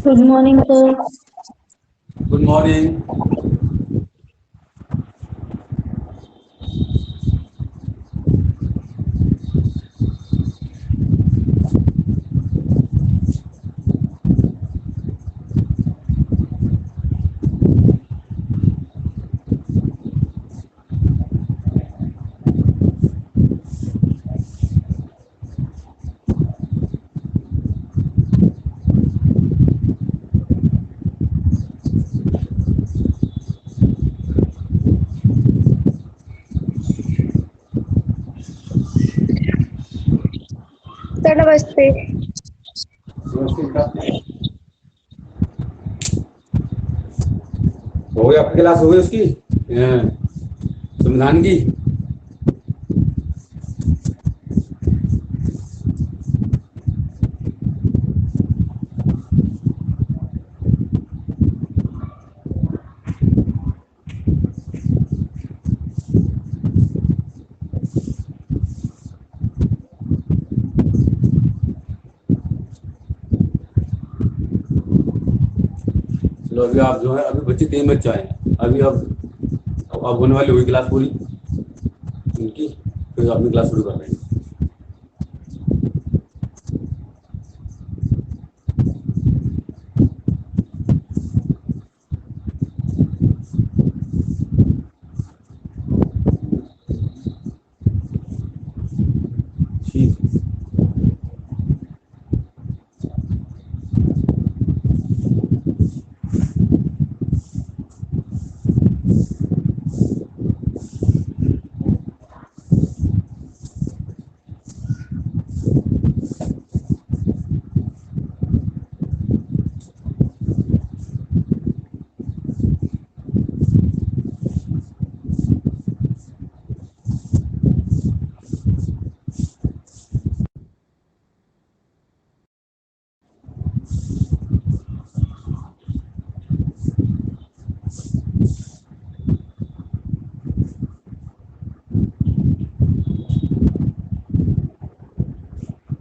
Good morning, sir. Good morning. Sir, namaste. हो गई आपकी क्लास, हो गई उसकी संविधान की। चलो अभी आप जो है, अभी बच्चे 3 बच्चे आए हैं। अभी अब होने वाली हुई क्लास पूरी उनकी, फिर अपनी क्लास शुरू कर रहे हैं। ठीक।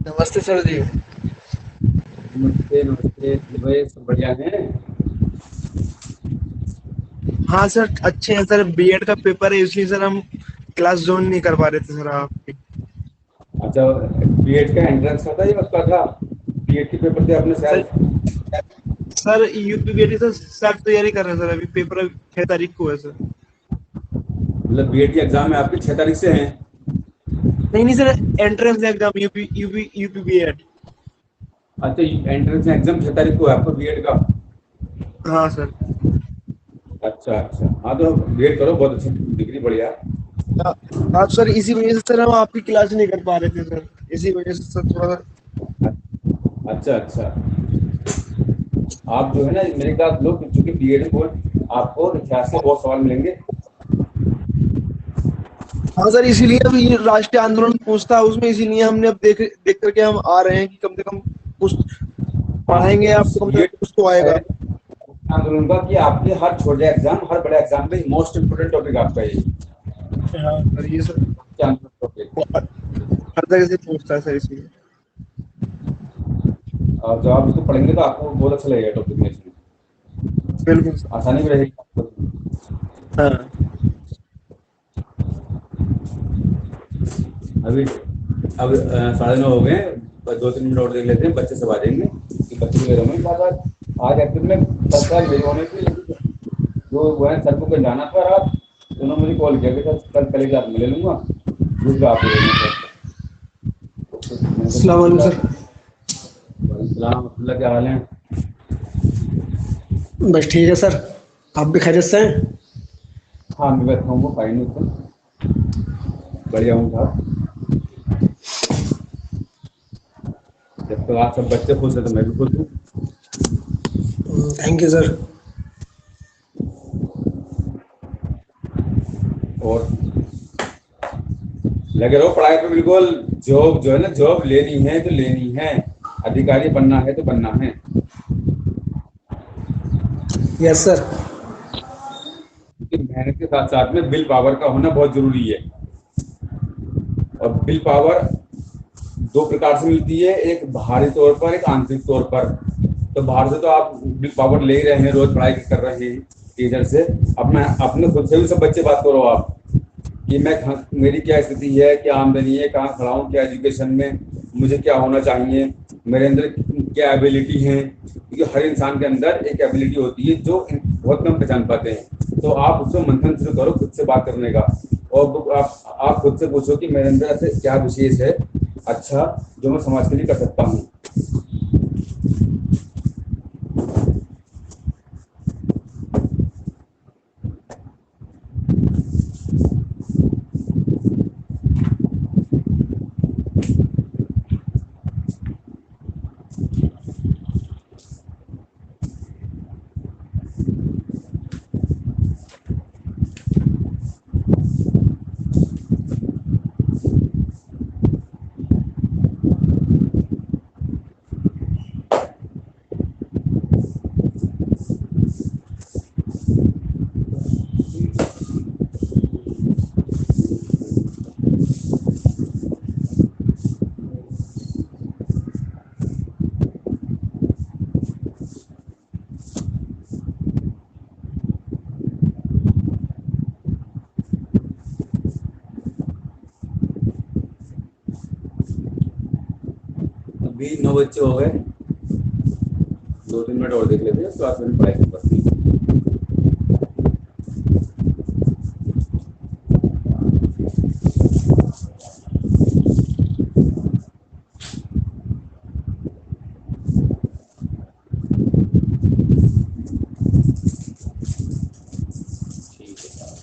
नमस्ते सर जी। नमस्ते नमस्ते, भाई सब बढ़िया है। हाँ सर, अच्छे हैं सर। बीएड का पेपर है इसलिए सर हम क्लास ज्वाइन नहीं कर पा रहे थे सर आपकी। अच्छा, बीएड का एंट्रेंस था या उसका था? बीएड के पेपर थे अपने सर शायद। Sir UP BEd sir sir तैयारी कर रहे हैं सर। अभी पेपर 6 तारीख को है सर। मतलब बीएड की एग्जाम है आपकी 6 तारीख से है? नहीं sir, entrance exam UP UP UP BEd. अच्छा, एंट्रेंस एग्जाम 6 तारीख को है आपका बीएड का? हाँ सर। अच्छा अच्छा, हाँ तो बीएड करो, बहुत अच्छी डिग्री, बढ़िया। आप सर इसी वजह से सर हम आपकी क्लास नहीं कर पा रहे थे सर। इसी वजह से सर थोड़ा अच्छा अच्छा, आप जो है ना मेरे क्लास लोग, चूंकि बीएड को आपको इतिहास से बहुत सवाल मिलेंगे। हाँ सर, इसीलिए अब ये राष्ट्रीय आंदोलन पूछता है उसमें, इसीलिए हमने अब देख देख करके हम आ रहे हैं कि कम से कम कुछ पढ़ाएंगे आपको, कम से ये कम कुछ तो आएगा। आंदोलन का कि आपके हर छोटे एग्जाम, हर बड़े एग्जाम में मोस्ट इम्पोर्टेंट टॉपिक आपका ये हाँ सर, ये सर टॉपिक। हर जगह से पूछता है सर इसीलिए। और जब आप इसको पढ़ेंगे तो आपको बहुत अच्छा लगेगा टॉपिक में, इसमें बिल्कुल सर। आसानी भी रहेगी आपको। हाँ अभी अब 9:30 हो गए, बस 2-3 मिनट और देख लेते हैं, बच्चे सब आ जाएंगे कि बच्चे भी मेरे होंगे। आज एक्चुअली में 10 साल मेरे होने की, जो वो है सर को कहीं जाना था रात, उन्होंने मुझे कॉल किया कि सर कल पहले क्लास में ले लूंगा, दूसरा आप ले लेना सर। अस्सलाम वालेकुम सर। सलाम, अब्दुल्ला, क्या हाल है? बस ठीक है सर। आप भी खैरियत से हैं? हाँ मैं बैठा हूँ, वो फाइन हूँ, बढ़िया हूँ साहब। जब तक आप सब बच्चे खुश हैं तो मैं भी खुश हूँ। Thank you sir. और लगे रहो पढ़ाई पे बिल्कुल। जॉब जो है ना, जॉब लेनी है तो लेनी है, अधिकारी बनना है तो बनना है। Yes sir. क्योंकि मेहनत के साथ साथ में बिल पावर का होना बहुत जरूरी है। और बिल पावर 2 प्रकार से मिलती है, एक बाहरी तौर पर, एक आंतरिक तौर पर। तो बाहर से तो आप बिग पावर ले ही रहे हैं, रोज पढ़ाई कर रहे हैं टीचर से। अपना अपने खुद से भी सब बच्चे बात करो आप कि मेरी क्या स्थिति है, क्या आमदनी है, कहाँ खड़ा हूँ, क्या एजुकेशन में मुझे क्या होना चाहिए, मेरे अंदर क्या एबिलिटी है। क्योंकि हर इंसान के अंदर एक एबिलिटी होती है जो बहुत कम पहचान पाते हैं। तो आप उसको मंथन शुरू करो खुद से बात करने का, और आप खुद से पूछो कि मेरे अंदर ऐसे क्या विशेष है अच्छा जो मैं समाज के लिए कर सकता हूँ। अभी 9 बच्चे हो गए, 2-3 मिनट और देख लेते हैं, उसके बाद फिर पढ़ाई शुरू करते हैं। ठीक है साहब।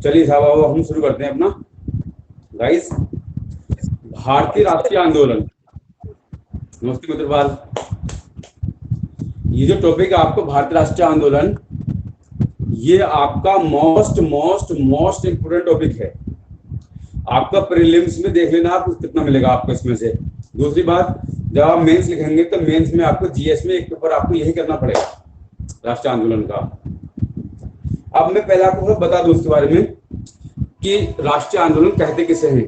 चलिए साहब अब हम शुरू करते हैं अपना। गाइस, भारतीय राष्ट्रीय आंदोलन। नमस्ते मित्रपाल। ये जो टॉपिक है आपको भारतीय राष्ट्रीय आंदोलन, ये आपका most most most important topic है। आपका प्रीलिम्स में देख लेना आप कितना मिलेगा आपको इसमें से। दूसरी बात, जब आप मेंस लिखेंगे तो मेंस में आपको जीएस में एक पेपर आपको यही करना पड़ेगा राष्ट्रीय आंदोलन का। अब मैं पहले आपको बता दूं उसके बारे में कि राष्ट्रीय आंदोलन कहते किसे हैं।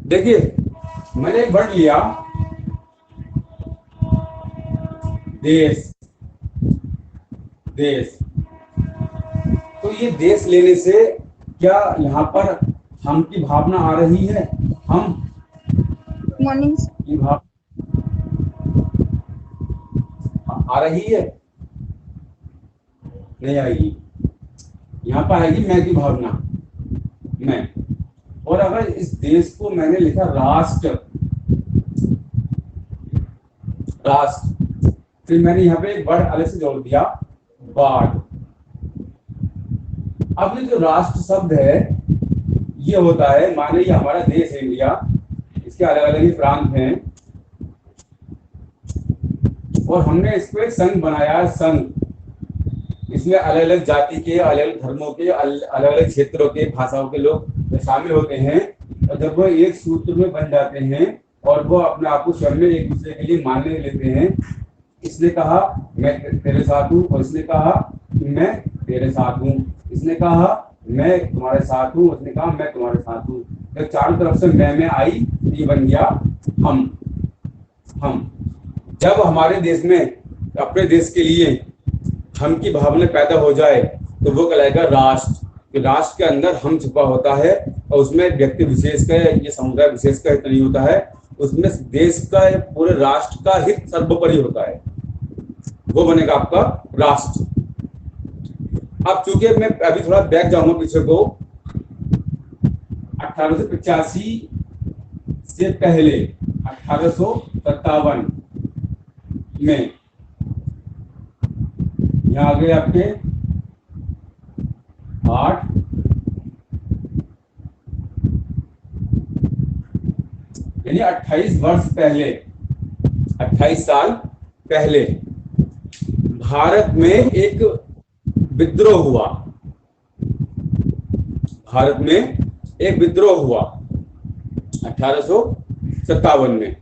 देखिए, मैंने एक वर्ड लिया, देश। देश, तो ये देश लेने से क्या यहाँ पर हम की भावना आ रही है? हम मॉर्निंग की भाव आ रही है? नहीं आएगी। यहाँ पर आएगी मैं की भावना, मैं। और अगर इस देश को मैंने लिखा राष्ट्र, राष्ट्र, फिर मैंने यहाँ पे एक वर्ड अलग से जोड़ दिया, वार्ड। अब ये जो राष्ट्र शब्द है ये होता है, माने ये हमारा देश है इंडिया, इसके अलग अलग ही प्रांत हैं और हमने इसको एक संघ बनाया, संघ। इसमें अलग अलग जाति के, अलग अलग धर्मों के, अलग अलग क्षेत्रों के, भाषाओं के लोग शामिल होते हैं और जब वो एक सूत्र में बन जाते हैं और वो अपने आप को स्वयं में एक दूसरे के लिए मानने लेते हैं। इसने कहा मैं तेरे साथ हूँ और इसने कहा मैं तेरे साथ हूँ, इसने कहा मैं तुम्हारे साथ हूँ, उसने कहा मैं तुम्हारे साथ हूँ। तो चारों तरफ से मैं आई, ये बन गया हम। जब हमारे देश में अपने देश के लिए हम की भावना पैदा हो जाए तो वो कहलाएगा राष्ट्र। तो राष्ट्र के अंदर हम छुपा होता है और उसमें व्यक्ति विशेष का, ये समुदाय विशेष का हित नहीं होता है, उसमें देश का, पूरे राष्ट्र का हित सर्वोपरि होता है, वो बनेगा आपका राष्ट्र। अब चूंकि मैं अभी थोड़ा बैक जाऊंगा पीछे को, 1885 से पहले 1857 में यहाँ आ गए आपके 8, यानी 28 वर्ष पहले, 28 साल पहले भारत में एक विद्रोह हुआ। भारत में एक विद्रोह हुआ 1857 में।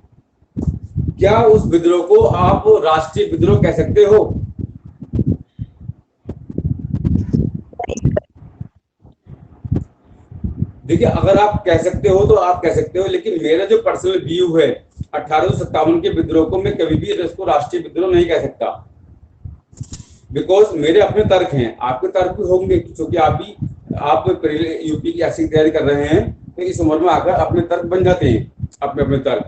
क्या उस विद्रोह को आप राष्ट्रीय विद्रोह कह सकते हो? देखिए, अगर आप कह सकते हो तो आप कह सकते हो, लेकिन मेरा जो पर्सनल व्यू है 1857 के विद्रोह को मैं कभी भी इसको राष्ट्रीय विद्रोह नहीं कह सकता। बिकॉज मेरे अपने तर्क हैं, आपके तर्क भी होंगे, क्योंकि आप यूपी की ऐसी तैयारी कर रहे हैं तो इस उम्र में आकर अपने तर्क बन जाते हैं, अपने अपने तर्क।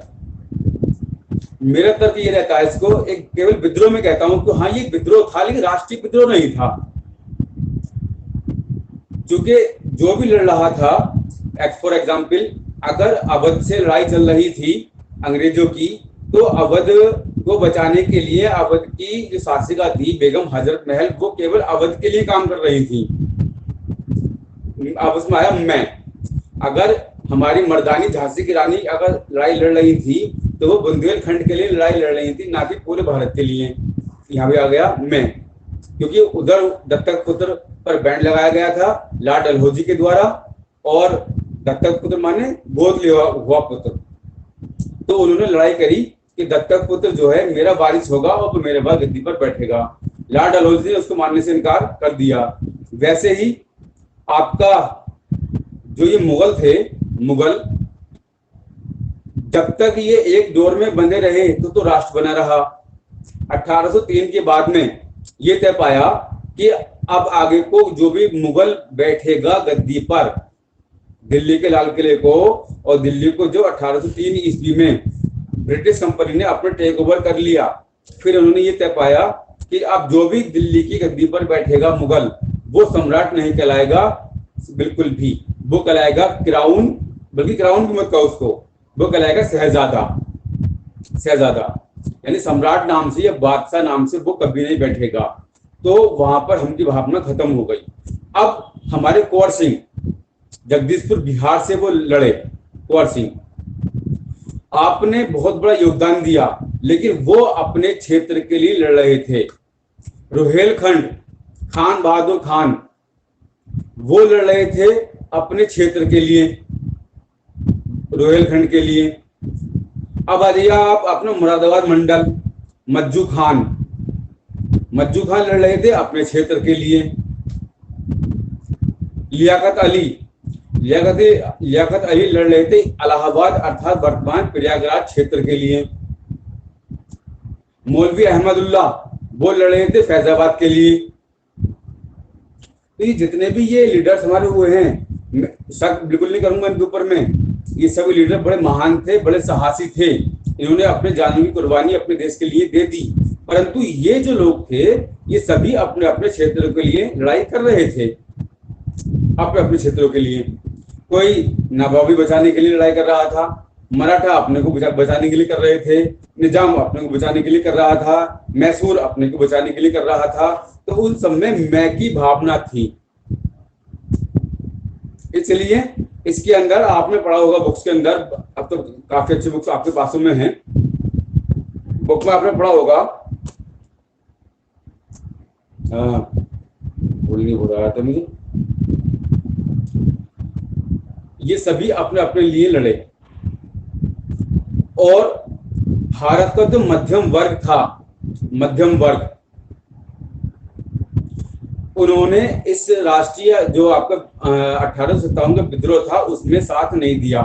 मेरा तर्क ये रहता है, इसको एक केवल विद्रोह में कहता हूं कि हाँ ये विद्रोह था, लेकिन राष्ट्रीय विद्रोह नहीं था। क्योंकि जो भी लड़ रहा था, फॉर एग्जाम्पल, अगर अवध से लड़ाई चल रही थी अंग्रेजों की, तो अवध को बचाने के लिए अवध की जो शासिका थी बेगम हजरत महल, वो केवल अवध के लिए काम कर रही थी। अब उसमें आया मैं। अगर हमारी मर्दानी झांसी की रानी अगर लड़ाई लड़ रही थी तो वो बुंदेलखंड के लिए लड़ाई लड़ रही थी, ना कि पूरे भारत के लिए। यहाँ पे आ गया मैं, क्योंकि उधर दत्तक पुत्र पर बैंड लगाया गया था लॉर्ड डलहौजी के द्वारा, और दत्तक पुत्र माने गोद लिया हुआ पुत्र। तो उन्होंने लड़ाई करी कि दत्तक पुत्र जो है मेरा वारिस होगा और तो मेरे बाद गद्दी पर बैठेगा। लॉर्ड डलहौजी ने उसको मानने से इनकार कर दिया। वैसे ही आपका जो ये मुगल थे, मुगल जब तक ये एक दौर में बंधे रहे तो राष्ट्र बना रहा। 1803 के बाद में ये तय पाया कि अब आगे को जो भी मुगल बैठेगा गद्दी पर, दिल्ली के लाल किले को, और दिल्ली को जो 1803 ईस्वी में ब्रिटिश कंपनी ने अपने टेक ओवर कर लिया, फिर उन्होंने ये तय पाया कि अब जो भी दिल्ली की गद्दी पर बैठेगा मुगल, वो सम्राट नहीं कहलाएगा बिल्कुल भी, वो कहलाएगा क्राउन, बल्कि क्राउन भी मत कहो उसको, वो कहलाएगा शहजादा। शहजादा यानी सम्राट नाम से या बादशाह नाम से वो कभी नहीं बैठेगा। तो वहां पर हम की भावना खत्म हो गई। अब हमारे कुंवर सिंह, जगदीशपुर बिहार से वो लड़े, कुंवर सिंह, आपने बहुत बड़ा योगदान दिया, लेकिन वो अपने क्षेत्र के लिए लड़ रहे थे। रोहेलखंड, खान बहादुर खान, वो लड़ रहे थे अपने क्षेत्र के लिए, रोहेलखंड के लिए। अब आ जाइए आप अपना मुरादाबाद मंडल, मज्जू खान लड़ रहे थे अपने क्षेत्र के लिए। लियाकत अली लड़ रहे थे इलाहाबाद अर्थात वर्तमान प्रयागराज क्षेत्र के लिए। मौलवी अहमदुल्लाह वो लड़ रहे थे फैजाबाद के लिए। तो ये जितने भी ये लीडर्स हमारे हुए हैं, शक बिल्कुल नहीं करूंगा इनके ऊपर में, ये सभी लीडर बड़े महान थे, बड़े साहसी थे, इन्होंने अपने जान की कुर्बानी अपने देश के लिए दे दी। परंतु ये जो लोग थे ये सभी अपने अपने क्षेत्रों के लिए लड़ाई कर रहे थे, अपने अपने क्षेत्रों के लिए। कोई नवाबी बचाने के लिए लड़ाई कर रहा था, मराठा अपने को बचाने के लिए कर रहे थे, निजाम अपने को बचाने के लिए कर रहा था, मैसूर अपने को बचाने के लिए कर रहा था। तो उन सब में मैं की भावना थी। इसलिए इसके अंदर आपने पढ़ा होगा बुक्स के अंदर, अब तो काफी अच्छी बुक्स आपके पासों में हैं, बुक में आपने पढ़ा होगा, भूल नहीं हो रहा था मुझे, ये सभी अपने अपने लिए लड़े। और भारत का जो मध्यम वर्ग था, मध्यम वर्ग, उन्होंने इस राष्ट्रीय जो आपका 1857 का विद्रोह था उसमें साथ नहीं दिया।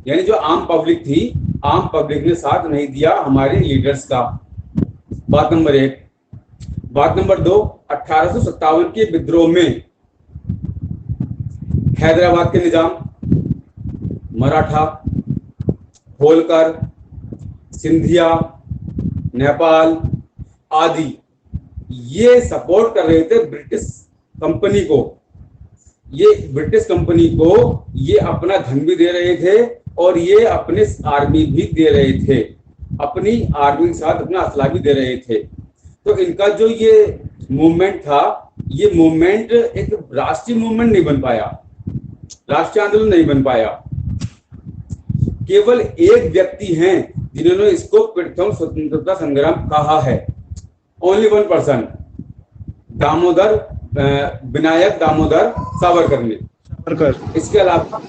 यानी जो आम पब्लिक थी, आम पब्लिक ने साथ नहीं दिया हमारे लीडर्स का। बात नंबर 1। बात नंबर 2, 1857 के विद्रोह में हैदराबाद के निजाम, मराठा, होलकर, सिंधिया, नेपाल आदि ये सपोर्ट कर रहे थे ब्रिटिश कंपनी को। ये ब्रिटिश कंपनी को ये अपना धन भी दे रहे थे और ये अपने आर्मी भी दे रहे थे, अपनी आर्मी के साथ अपना असला भी दे रहे थे। तो इनका जो ये मूवमेंट था, ये मूवमेंट एक राष्ट्रीय मूवमेंट नहीं बन पाया, राष्ट्रीय आंदोलन नहीं बन पाया। केवल एक व्यक्ति हैं जिन्होंने इसको प्रथम स्वतंत्रता संग्राम कहा है, only one person, Vinayak Damodar Savarkar ने। इसके अलावा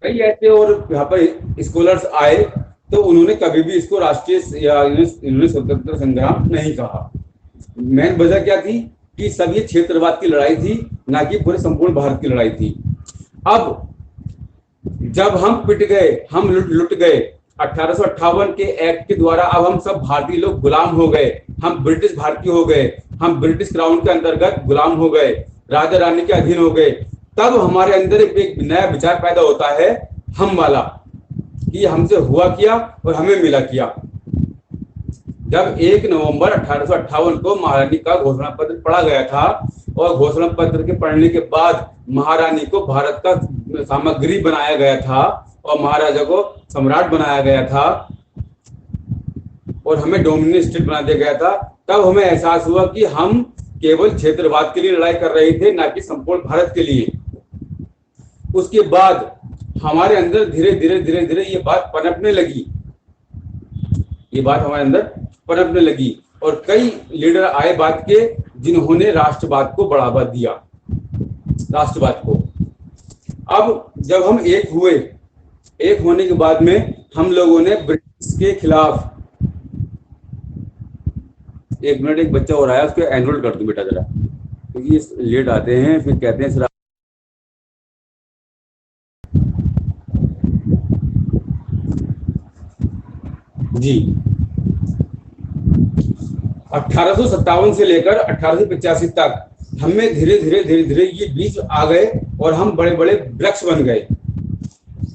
कई ऐसे और यहाँ पर स्कॉलर्स आए तो उन्होंने कभी भी इसको राष्ट्रीय या इन्होंने स्वतंत्रता संग्राम नहीं कहा। मेन वजह क्या थी कि सब ये क्षेत्रवाद की लड़ाई थी, ना कि पूरे संपूर्ण भारत की लड़ाई थी। अब जब हम पिट गए, हम लुट गए 1858 के एक्ट के द्वारा, अब हम सब भारतीय लोग गुलाम हो गए, हम ब्रिटिश भारतीय हो गए, हम ब्रिटिश क्राउन के अंतर्गत गुलाम हो गए, राजा रानी के अधीन हो गए। तब हमारे अंदर एक नया विचार पैदा होता है, हम वाला, कि हमसे हुआ क्या और हमें मिला क्या। जब 1 नवंबर 1858 को महारानी का घोषणा पत्र पढ़ा गया था और घोषणा पत्र के पढ़ने के बाद महारानी को भारत का सामग्री बनाया गया था और महाराजा को सम्राट बनाया गया था और हमें डोमिनियन स्टेट बना दिया गया था, तब हमें एहसास हुआ कि हम केवल क्षेत्रवाद के लिए लड़ाई कर रहे थे, ना कि संपूर्ण भारत के लिए। उसके बाद हमारे अंदर धीरे धीरे ये बात पनपने लगी, ये बात हमारे अंदर पनपने लगी और कई लीडर आए बात के जिन्होंने राष्ट्रवाद को बढ़ावा दिया, राष्ट्रवाद को। अब जब हम एक हुए, एक होने के बाद में हम लोगों ने ब्रिटिश के खिलाफ, एक मिनट, एक बच्चा और आया, उसको एनरोल कर दो बेटा जरा, क्योंकि ये लेट आते हैं फिर कहते हैं सर। जी, 1857 से लेकर 1885 तक हमें धीरे धीरे ये बीच आ गए और हम बड़े बड़े वृक्ष बन गए,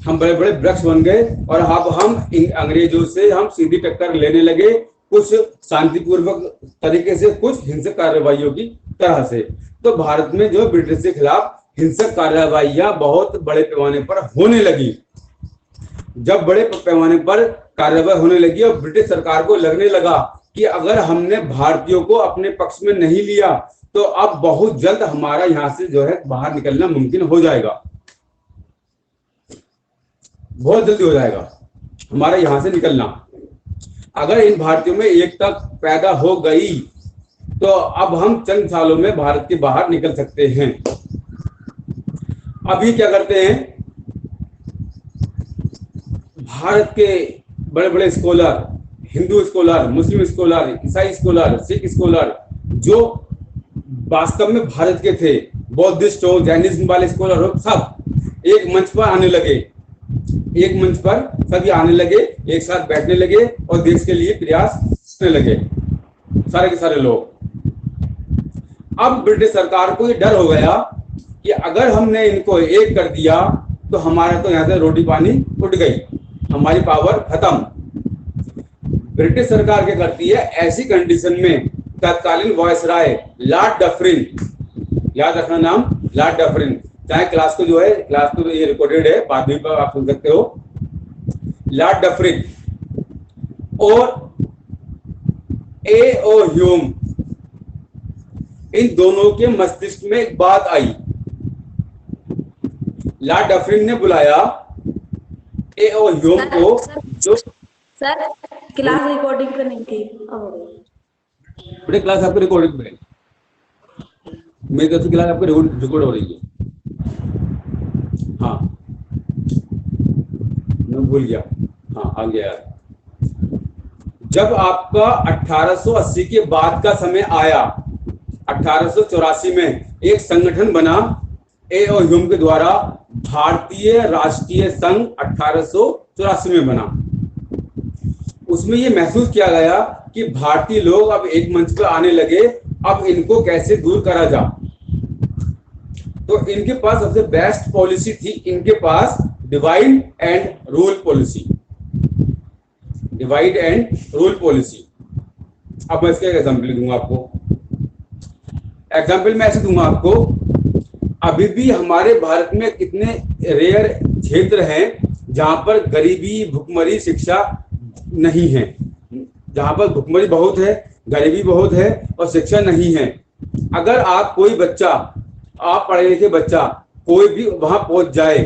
हम बड़े बड़े वृक्ष बन गए और अब हम अंग्रेजों से हम सीधी टक्कर लेने लगे, कुछ शांतिपूर्वक तरीके से, कुछ हिंसक कार्रवाइयों की तरह से। तो भारत में जो ब्रिटिश के खिलाफ हिंसक कार्रवाइयां बहुत बड़े पैमाने पर होने लगी। जब बड़े पैमाने पर कार्रवाई होने लगी और ब्रिटिश सरकार को लगने लगा कि अगर हमने भारतीयों को अपने पक्ष में नहीं लिया तो अब बहुत जल्द हमारा यहाँ से जो है बाहर निकलना मुमकिन हो जाएगा, बहुत जल्दी हो जाएगा हमारा यहाँ से निकलना। अगर इन भारतीयों में एकता पैदा हो गई तो अब हम चंद सालों में भारत के बाहर निकल सकते हैं। अभी क्या करते हैं, भारत के बड़े बड़े स्कॉलर, हिंदू स्कॉलर, मुस्लिम स्कॉलर, ईसाई स्कॉलर, सिख स्कॉलर, जो वास्तव में भारत के थे, बौद्धिस्ट हो, जैनिज्म वाले स्कॉलर हो, सब एक मंच पर आने लगे, एक मंच पर सभी आने लगे, एक साथ बैठने लगे और देश के लिए प्रयास करने लगे, सारे के सारे लोग। अब ब्रिटिश सरकार को ये डर हो गया कि अगर हमने इनको एक कर दिया तो हमारा तो यहाँ से रोटी पानी उठ गई, हमारी पावर खत्म। ब्रिटिश सरकार क्या करती है, ऐसी कंडीशन में तत्कालीन वायसराय लॉर्ड डफरिन, याद रखना नाम, लॉर्ड डफरिन, चाहे क्लास को जो है, क्लास को ये रिकॉर्डेड है, बाद में आप सुन सकते हो। लॉर्ड डफरिन और ए.ओ. ह्यूम, इन दोनों के मस्तिष्क में एक बात आई। लॉर्ड डफरिन ने बुलाया ए.ओ. ह्यूम को, जो सर क्लास रिकॉर्डिंग पे नहीं थी, अब हो गई। बड़े क्लास आपको रिकॉर्डिंग पे, मेरी तरफ से क्लास आपको रिकॉर्ड हो रही है। हाँ, मैं भूल गया, हाँ आ गया यार। जब आपका 1880 के बाद का समय आया, 1884 में एक संगठन बना ए.ओ. ह्यूम के द्वारा, भारतीय राष्ट्रीय संघ 1884 में बना। उसमें ये महसूस किया गया कि भारतीय लोग अब एक मंच पर आने लगे, अब इनको कैसे दूर करा जा। तो इनके पास सबसे बेस्ट पॉलिसी थी, इनके पास divide and rule policy, divide and rule policy. अब मैं इसका एक एग्जाम्पल दूंगा आपको। एग्जाम्पल मैं ऐसे दूंगा आपको, अभी भी हमारे भारत में कितने रेयर क्षेत्र हैं जहां पर गरीबी, भुखमरी, शिक्षा नहीं है, जहां पर भुखमरी बहुत है, गरीबी बहुत है और शिक्षा नहीं है। अगर आप कोई बच्चा, आप पढ़े लिखे बच्चा कोई भी वहां पहुंच जाए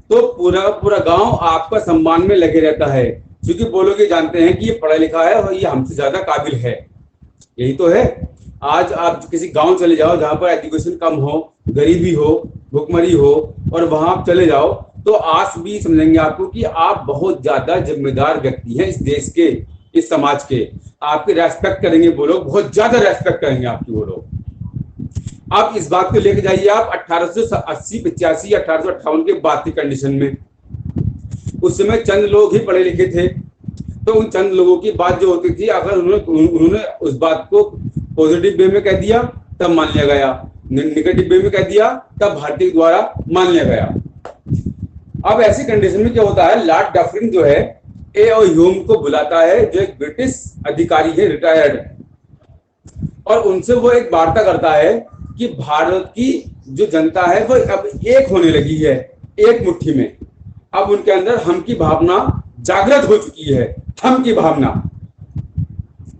तो पूरा पूरा गांव आपका सम्मान में लगे रहता है, क्योंकि वो लोग ये जानते हैं कि ये पढ़ा लिखा है और ये हमसे ज्यादा काबिल है। यही तो है। आज आप किसी गांव चले जाओ जहां पर एजुकेशन कम हो, गरीबी हो, भुखमरी हो, और वहां आप चले जाओ तो आज भी समझेंगे आपको कि आप बहुत ज्यादा जिम्मेदार व्यक्ति हैं इस देश के, इस समाज के। आपकी रेस्पेक्ट करेंगे वो लोग, बहुत ज्यादा रेस्पेक्ट करेंगे आपकी वो लोग। आप इस बात को लेके जाइए आप 1880, 85 या 1858 के बाद की कंडीशन में। उस समय चंद लोग ही पढ़े लिखे थे, तो उन चंद लोगों की बात जो होती थी, अगर उन्होंने उस बात को पॉजिटिव वे में कह दिया तब मान लिया गया, नेगेटिव वे में कह दिया तब भारतीय द्वारा मान लिया गया। अब ऐसी कंडीशन में क्या होता है, लॉर्ड डफरिन जो है ए.ओ. ह्यूम को बुलाता है, जो एक ब्रिटिश अधिकारी है, रिटायर्ड, और उनसे वो एक वार्ता करता है कि भारत की जो जनता है वो अब एक होने लगी है, एक मुट्ठी में। अब उनके अंदर हम की भावना जागृत हो चुकी है, हम की भावना।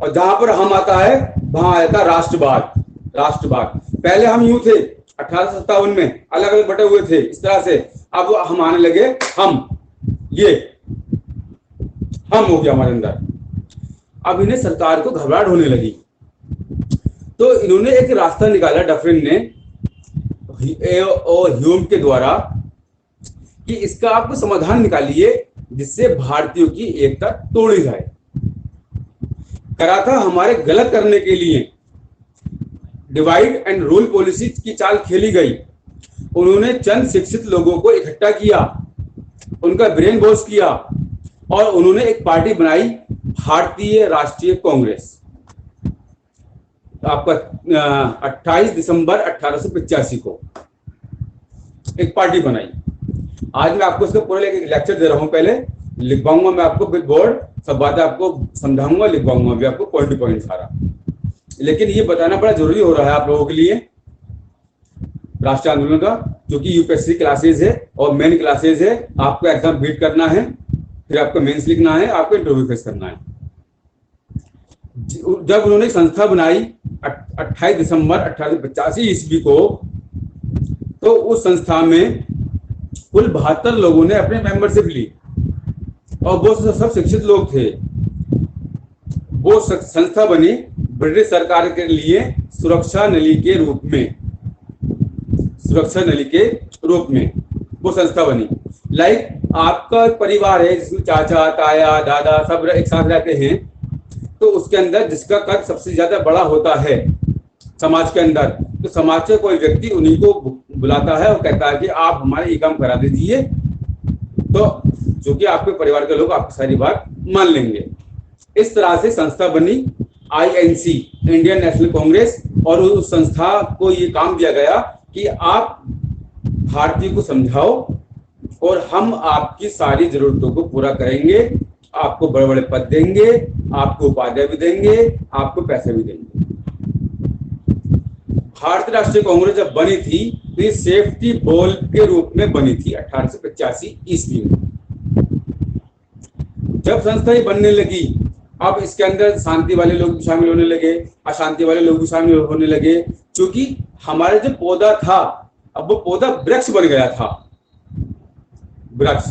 और जहां पर हम आता है वहां आता है राष्ट्रवाद। राष्ट्रवाद पहले हम यूं थे, 1857 में अलग अलग बटे हुए थे इस तरह से, अब हम आने लगे, हम हो गया हमारे अंदर। अब इन्हें सरकार को घबराहट होने लगी, तो इन्होंने एक रास्ता निकाला डफरिन ने ए.ओ. ह्यूम के द्वारा कि इसका आपको समाधान निकालिए जिससे भारतीयों की एकता तोड़ी जाए। करा था हमारे गलत करने के लिए डिवाइड एंड रूल पॉलिसी की चाल खेली गई। उन्होंने चंद शिक्षित लोगों को इकट्ठा किया, उनका ब्रेन वॉश किया और उन्होंने एक पार्टी बनाई, भारतीय राष्ट्रीय कांग्रेस। आपका 28 दिसंबर 1885 को एक पार्टी बनाई। आज मैं आपको इसका पूरा लेक्चर दे रहा हूं, पहले लिखवाऊंगा मैं आपको बिल बोर्ड, सब बातें आपको समझाऊंगा, लिखवाऊंगा भी आपको पॉइंट टू पॉइंट सारा। लेकिन ये बताना बड़ा जरूरी हो रहा है आप लोगों के लिए राष्ट्रीय आंदोलन का, क्योंकि यूपीएससी क्लासेज है और मेन क्लासेज है, आपको एग्जाम बीट करना है, फिर आपको मेंस लिखना है, आपको इंटरव्यू फेस करना है। जब उन्होंने संस्था बनाई 28 दिसंबर 1885 ईस्वी को, तो उस संस्था में कुल 72 लोगों ने अपने मेंबरशिप ली और वो सब शिक्षित लोग थे। वो संस्था बनी ब्रिटिश सरकार के लिए सुरक्षा नली के रूप में, सुरक्षा नली के रूप में वो संस्था बनी। लाइक आपका परिवार है जिसमें चाचा, ताया, दादा सब एक साथ रहते हैं, तो उसके अंदर जिसका कद सबसे ज्यादा बड़ा होता है समाज के अंदर, तो समाज से कोई व्यक्ति उन्हीं को बुलाता है और कहता है कि आप हमारे ये काम करा दीजिए, तो जो कि आपके परिवार के लोग आपकी सारी बात मान लेंगे। इस तरह से संस्था बनी INC, इंडियन नेशनल कांग्रेस, और उस संस्था को ये काम दिया गया कि आप भारतीय को समझाओ और हम आपकी सारी जरूरतों को पूरा करेंगे, आपको बड़े बड़े पद देंगे, आपको उपाधियां भी देंगे, आपको पैसे भी देंगे। भारतीय राष्ट्रीय कांग्रेस जब बनी थी तो ये सेफ्टी बॉल के रूप में बनी थी 1885 ईस्वी में। जब संस्था ये बनने लगी, अब इसके अंदर शांति वाले लोग भी शामिल होने लगे, अशांति वाले लोग भी शामिल होने लगे, क्योंकि हमारा जो पौधा था अब वो पौधा वृक्ष बन गया था। वृक्ष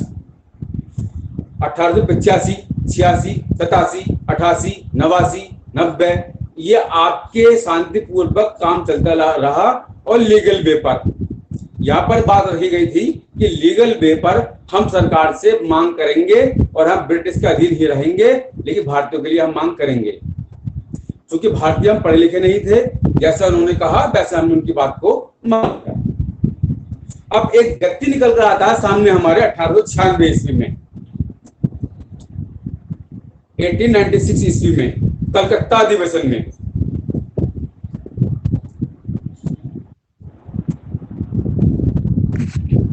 1885, 86, 87, 88, 89, 90 ये आपके शांतिपूर्वक काम चलता रहा और लीगल वे पर। यहाँ पर बात रखी गई थी कि लीगल वे पर हम सरकार से मांग करेंगे और हम ब्रिटिश के अधीन ही रहेंगे, लेकिन भारतीयों के लिए हम मांग करेंगे। क्योंकि भारतीय हम पढ़े लिखे नहीं थे, जैसा उन्होंने कहा वैसा हमने उनकी बात को माना। अब एक व्यक्ति निकल कर आता है सामने हमारे 1896 ईस्वी में, 1896 ईस्वी में कलकत्ता अधिवेशन में।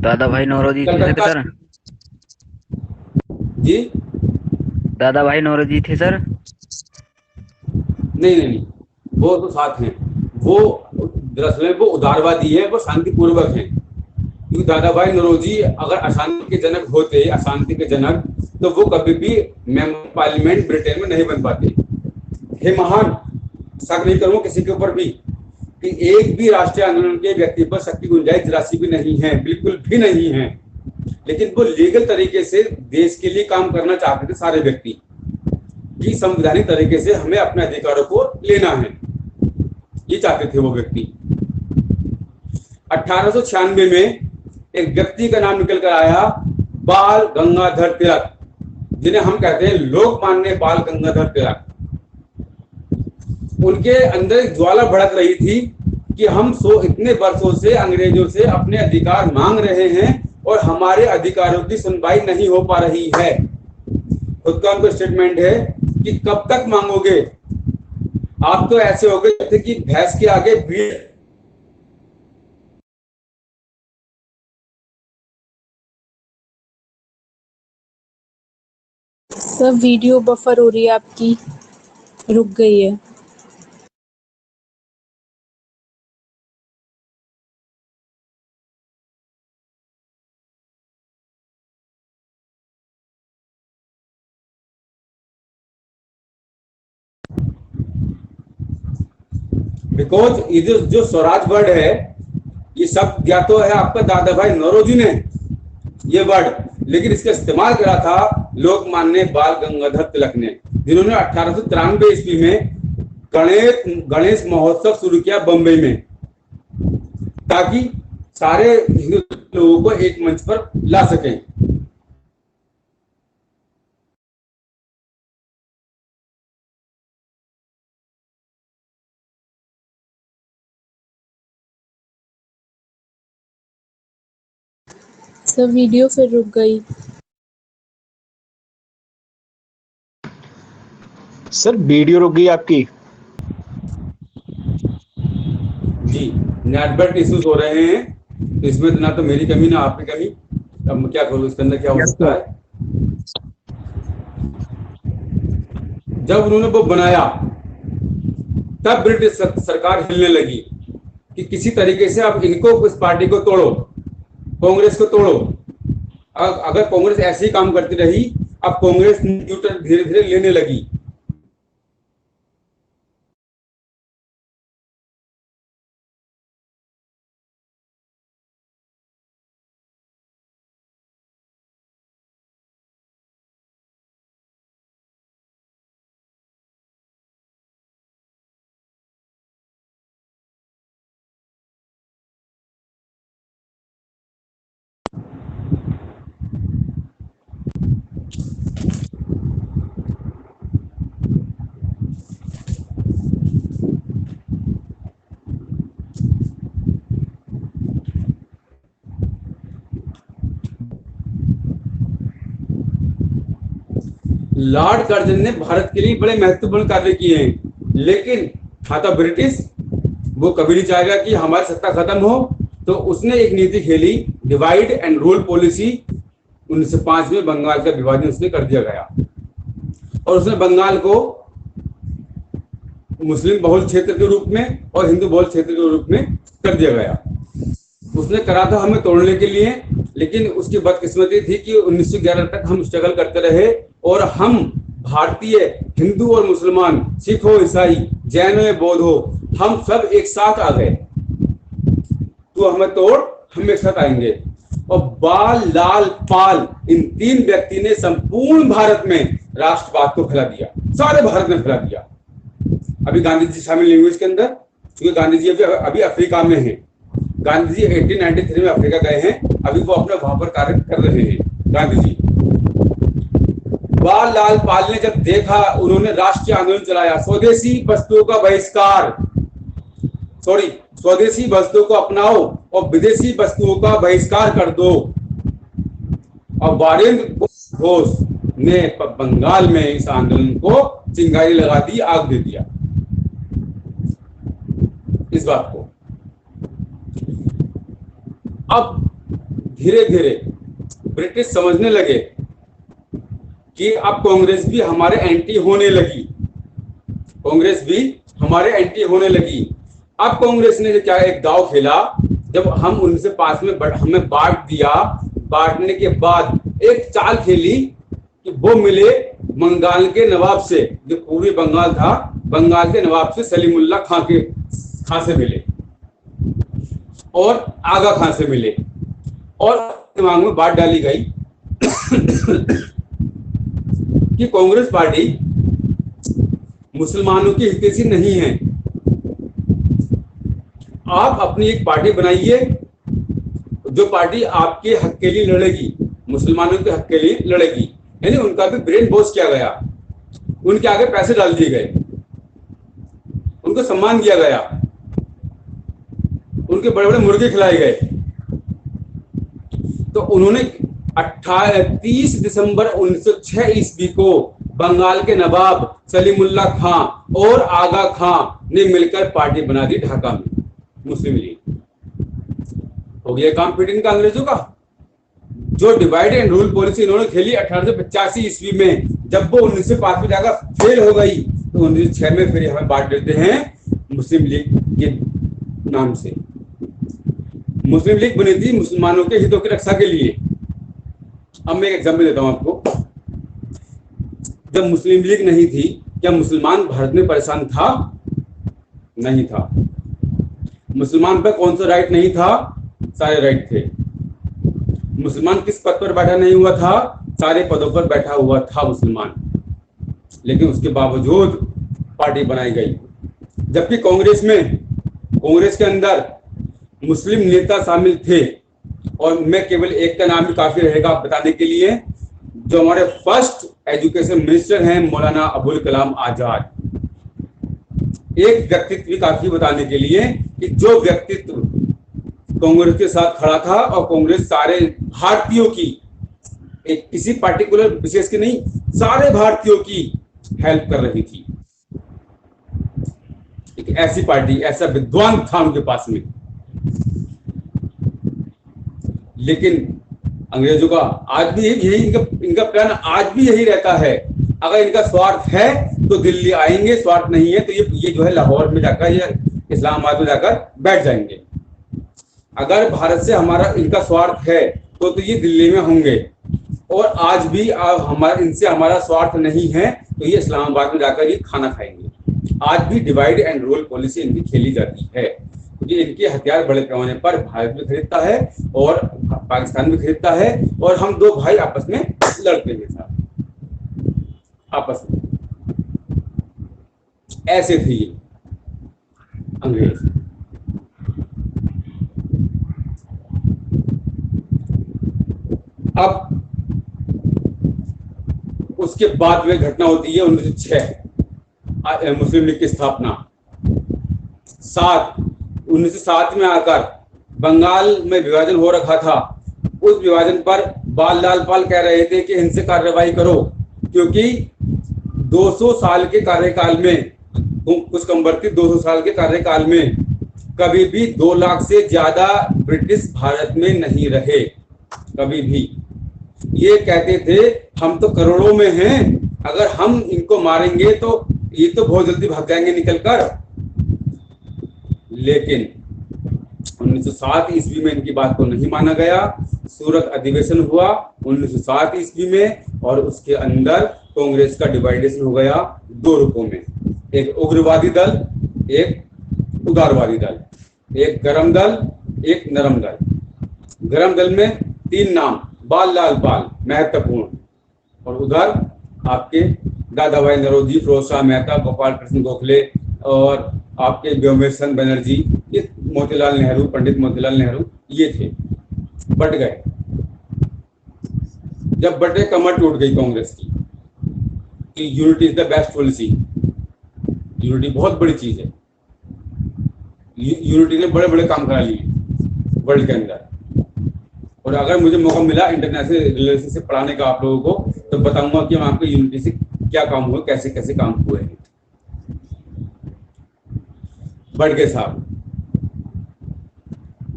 दादा भाई नौरोजी थे सर? जी दादा भाई नौरोजी थे सर? नहीं, वो तो साथ हैं। वो दरअसल में वो उदारवादी है, वो शांतिपूर्वक है। क्योंकि दादा भाई नौरोजी अगर अशांति के जनक होते, अशांति के जनक, तो वो कभी भी मेंबर पार्लियामेंट ब्रिटेन में नहीं बन पाते। हे महान, शक नहीं करूंगा किसी के ऊपर भी कि एक भी राष्ट्रीय आंदोलन के व्यक्ति पर शक की गुंजाइश जरा सी भी नहीं है, बिल्कुल भी नहीं है। लेकिन वो लीगल तरीके से देश के लिए काम करना चाहते थे सारे व्यक्ति, कि संवैधानिक तरीके से हमें अपने अधिकारों को लेना है, ये चाहते थे वो व्यक्ति। 1896 में एक व्यक्ति का नाम निकल कर आया, बाल गंगाधर तिलक, जिन्हें हम कहते हैं लोकमान्य बाल गंगाधर तिलक। उनके अंदर एक ज्वाला भड़क रही थी कि हम इतने वर्षों से अंग्रेजों से अपने अधिकार मांग रहे हैं और हमारे अधिकारों की सुनवाई नहीं हो पा रही है। खुद का उनका स्टेटमेंट है कि कब तक मांगोगे, आप तो ऐसे हो गए जैसे कि भैंस के आगे भीड़। सब वीडियो बफर हो रही है आपकी, रुक गई है। बिकॉज ये जो स्वराज वर्ड है, ये सब या तो है आपका दादा भाई नौरोजी ने ये वर्ड, लेकिन इसका इस्तेमाल करा था लोकमान्य बाल गंगाधर तिलक ने, जिन्होंने 1893 ईस्वी में गणेश महोत्सव शुरू किया बम्बई में, ताकि सारे हिंदू लोगों को एक मंच पर ला सकें। सब वीडियो फिर रुक गई। सर वीडियो रुक गई आपकी। जी, नेटवर्क इश्यूज हो रहे हैं, तो इसमें ना तो मेरी कमी ना आपकी कमी। अब मैं क्या करूँ, इसके अंदर क्या हो सकता है। जब उन्होंने वो बनाया तब ब्रिटिश सरकार हिलने लगी कि किसी तरीके से अब इनको, इस पार्टी को तोड़ो, कांग्रेस को तोड़ो। अगर कांग्रेस ऐसे ही काम करती रही, अब कांग्रेस न्यूट्रल धीरे धीरे लेने लगी। लॉर्ड कर्जन ने भारत के लिए बड़े महत्वपूर्ण कार्य किए हैं, लेकिन था तो ब्रिटिश, वो कभी नहीं चाहेगा कि हमारी सत्ता खत्म हो, तो उसने एक नीति खेली, डिवाइड एंड रूल पॉलिसी। 1905 में बंगाल का विभाजन उसने कर दिया गया और उसने बंगाल को मुस्लिम बहुल क्षेत्र के रूप में और हिंदू बहुल क्षेत्र के रूप में कर दिया गया। उसने करा था हमें तोड़ने के लिए, लेकिन उसकी बदकिस्मती थी कि 1911 तक हम स्ट्रगल करते रहे और हम भारतीय हिंदू और मुसलमान, सिख हो, ईसाई, जैन हो, बौद्ध हो, हम सब एक साथ आ गए। तो हमें तोड़, हम एक साथ आएंगे। और बाल, लाल, पाल, इन 3 व्यक्ति ने संपूर्ण भारत में राष्ट्रवाद को फैला दिया, सारे भारत में फैला दिया। अभी गांधी जी शामिल नहीं हुए इसके अंदर, क्योंकि गांधी जी अभी अफ्रीका में हैं। गांधी जी 1893 में अफ्रीका गए हैं, अभी वो अपने वहां पर कार्य कर रहे हैं गांधी जी। बाल, लाल, पाल ने जब देखा, उन्होंने राष्ट्रीय आंदोलन चलाया, स्वदेशी वस्तुओं का बहिष्कार, स्वदेशी वस्तुओं को अपनाओ और विदेशी वस्तुओं का बहिष्कार कर दो। और वारेंद्र घोष ने बंगाल में इस आंदोलन को चिंगारी लगा दी, आग दे दिया इस बात को। अब धीरे धीरे ब्रिटिश समझने लगे कि अब कांग्रेस भी हमारे एंटी होने लगी, कांग्रेस भी हमारे एंटी होने लगी। अब कांग्रेस ने क्या एक दाव खेला, जब हम 1905 में हमें बांट दिया, बांटने के बाद एक चाल खेली कि वो मिले बंगाल के नवाब से, जो पूर्वी बंगाल था, बंगाल के नवाब से सलीमुल्ला खां से मिले और आगा खां से मिले, और दिमाग में बात डाली गई कि कांग्रेस पार्टी मुसलमानों की हितैषी नहीं है, आप अपनी एक पार्टी बनाइए जो पार्टी आपके हक के लिए लड़ेगी, मुसलमानों के हक के लिए लड़ेगी। यानी उनका भी ब्रेन वॉश किया गया, उनके आगे पैसे डाल दिए गए, उनको सम्मान दिया गया, उनके बड़े बड़े मुर्गे खिलाए गए। तो उन्होंने 30 दिसंबर 1906 ईस्वी को बंगाल के नवाब सलीमुल्ला खां और आगा खां ने मिलकर पार्टी बना दी ढाका में, मुस्लिम लीग। हो गया काम फिट इनका अंग्रेजों का। जो डिवाइड एंड रूल पॉलिसी इन्होंने खेली 1885 ईस्वी में, जब वो 1905 में जाकर फेल हो गई, तो 1906 में फिर हमें बांट देते हैं मुस्लिम लीग के नाम से। मुस्लिम लीग बनी थी मुसलमानों के हितों की रक्षा के लिए। अब मैं एक एग्जाम्पल देता हूं आपको। जब मुस्लिम लीग नहीं थी, क्या मुसलमान भारत में परेशान था? नहीं था। मुसलमान पर कौन सा राइट नहीं था? सारे राइट थे। मुसलमान किस पद पर बैठा नहीं हुआ था? सारे पदों पर बैठा हुआ था मुसलमान। लेकिन उसके बावजूद पार्टी बनाई गई। जबकि कांग्रेस के अंदर मुस्लिम नेता शामिल थे, और मैं केवल एक का नाम भी काफी रहेगा बताने के लिए, जो हमारे फर्स्ट एजुकेशन मिनिस्टर हैं मौलाना अबुल कलाम आजाद। एक व्यक्तित्व भी काफी बताने के लिए कि जो व्यक्तित्व कांग्रेस के साथ खड़ा था, और कांग्रेस सारे भारतीयों की, एक किसी पार्टिकुलर विशेष की नहीं, सारे भारतीयों की हेल्प कर रही थी। एक ऐसी पार्टी, ऐसा विद्वान था उनके पास में। लेकिन अंग्रेजों का आज भी यही इनका प्लान आज भी यही रहता है। अगर इनका स्वार्थ है तो दिल्ली आएंगे, स्वार्थ नहीं है तो ये जो है लाहौर में जाकर या इस्लामाबाद में जाकर बैठ जाएंगे। अगर भारत से हमारा इनका स्वार्थ है तो ये दिल्ली में होंगे, और आज भी इनसे हमारा स्वार्थ नहीं है तो ये इस्लामाबाद में जाकर ये खाना खाएंगे। आज भी डिवाइड एंड रूल पॉलिसी इनकी खेली जाती है, क्योंकि इनके हथियार बड़े पैमाने पर भारत भी खरीदता है और पाकिस्तान भी खरीदता है, और हम दो भाई आपस में लड़ते हैं साथ आपस में। ऐसे थे ये अंग्रेज। अब उसके बाद में घटना होती है 1906 मुस्लिम लीग की स्थापना। 1907 में आकर बंगाल में विभाजन हो रखा था। उस विभाजन पर बाल लाल पाल कह रहे थे कि इनसे कार्रवाई करो, क्योंकि 200 साल के कार्यकाल में, कुछ कंबरती 200 साल के कार्यकाल में कभी भी 2 लाख से ज्यादा ब्रिटिश भारत में नहीं रहे, कभी भी। ये कहते थे हम तो करोड़ों में हैं, अगर हम इनको मारेंगे तो ये तो बहुत जल्दी भाग जाएंगे निकलकर। लेकिन 1907 ईस्वी में इनकी बात को नहीं माना गया। सूरत अधिवेशन हुआ 1907 ईस्वी में, और उसके अंदर कांग्रेस का डिवाइडेशन हो गया 2 रूपों में, एक उग्रवादी दल, एक उदारवादी दल, एक गरम दल, एक नरम दल। गरम दल में 3 नाम, बाल लाल पाल महत्वपूर्ण, और उधर आपके दादा भाई नौरोजी, फिरोज शाह मेहता, गोपाल कृष्ण गोखले और आपके व्योमेश चंद्र बनर्जी, ये मोतीलाल नेहरू, पंडित मोतीलाल नेहरू, ये थे। बट गए। जब बटे कमर टूट गई कांग्रेस की कि unity is the best policy. Unity बहुत बड़ी चीज है। यूनिटी ने बड़े बड़े काम करा लिए वर्ल्ड के अंदर। और अगर मुझे मौका मिला इंटरनेशनल रिलेशनशिप पढ़ाने का आप लोगों को, तो बताऊंगा कि वहां पे यूनिटी से क्या काम हुआ, कैसे कैसे काम हुए हैं। बढ़ गए साहब,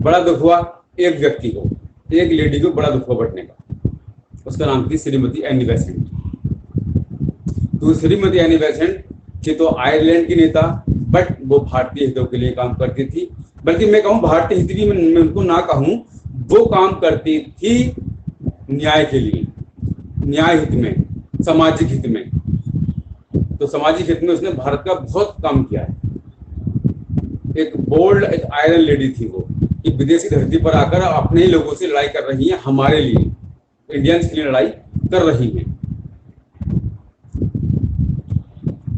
बड़ा दुख हुआ एक व्यक्ति को, एक लेडी को बड़ा दुख हुआ बढ़ने का। उसका नाम थी श्रीमती एनी बेसेंट। तो श्रीमती एनी बेसेंट थी तो आयरलैंड की नेता, बट वो भारतीय हितों के लिए काम करती थी। बल्कि मैं कहूँ भारतीय हित भी मैं उनको ना कहूँ, वो काम करती थी न्याय के लिए, न्याय हित में, सामाजिक हित में। तो सामाजिक हित में उसने भारत का बहुत काम किया है। एक बोल्ड, एक आयरन लेडी थी वो, कि विदेशी धरती पर आकर अपने ही लोगों से लड़ाई कर रही है, हमारे लिए, इंडियंस के लिए लड़ाई कर रही है।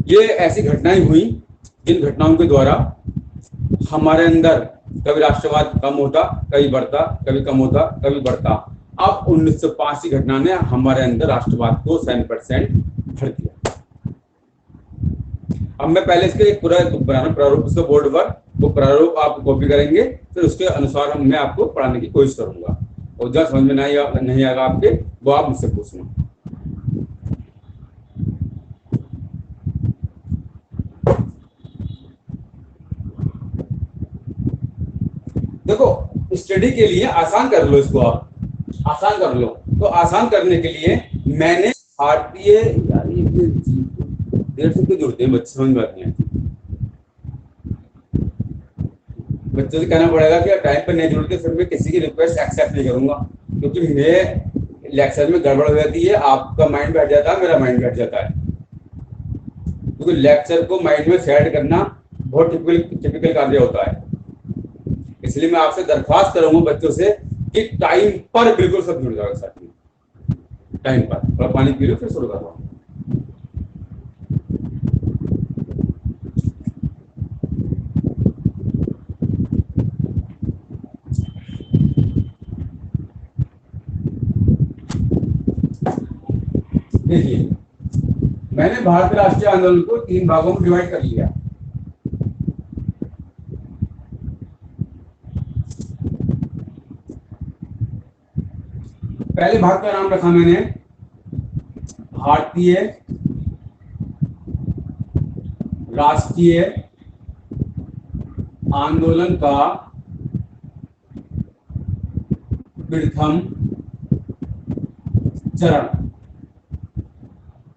ये ऐसी घटनाएं हुई जिन घटनाओं के द्वारा हमारे अंदर कभी राष्ट्रवाद कम होता, कभी बढ़ता, कभी कम होता, कभी बढ़ता। अब 1905 की घटना ने हमारे अंदर राष्ट्रवाद को 100% भर दिया। अब मैं पहले इसके एक पूरा प्रारूप उसका बोर्ड पर, वो प्रारूप आप कॉपी करेंगे, फिर उसके अनुसार मैं आपको पढ़ाने की कोशिश करूंगा। और जब समझ में नहीं आएगा आपके, वो आप मुझसे पूछना। देखो, स्टडी के लिए आसान कर लो इसको, आप आसान कर लो। तो आसान करने के लिए मैंने भारतीय, यार ये देर से क्यों जुड़ते हैं बच्चे, समझ में नहीं आती। बच्चों से कहना पड़ेगा कि टाइम पर नहीं जुड़ते, फिर मैं किसी की रिक्वेस्ट एक्सेप्ट नहीं करूंगा, क्योंकि मेरे लेक्चर में गड़बड़ हो जाती है। आपका माइंड बैठ जाता है, मेरा माइंड बैठ जाता है, क्योंकि लेक्चर को माइंड में सेट करना बहुत टिपिकल कार्य होता है। इसलिए मैं आपसे दरख्वास्त करूंगा बच्चों से कि टाइम पर बिल्कुल सब जुड़ जाओ साथ में, टाइम पर। थोड़ा पानी पी लो, फिर शुरू करो। देखिए, मैंने भारतीय राष्ट्रीय आंदोलन को 3 भागों में डिवाइड कर लिया। पहले भाग का नाम रखा मैंने भारतीय राष्ट्रीय आंदोलन का प्रथम चरण।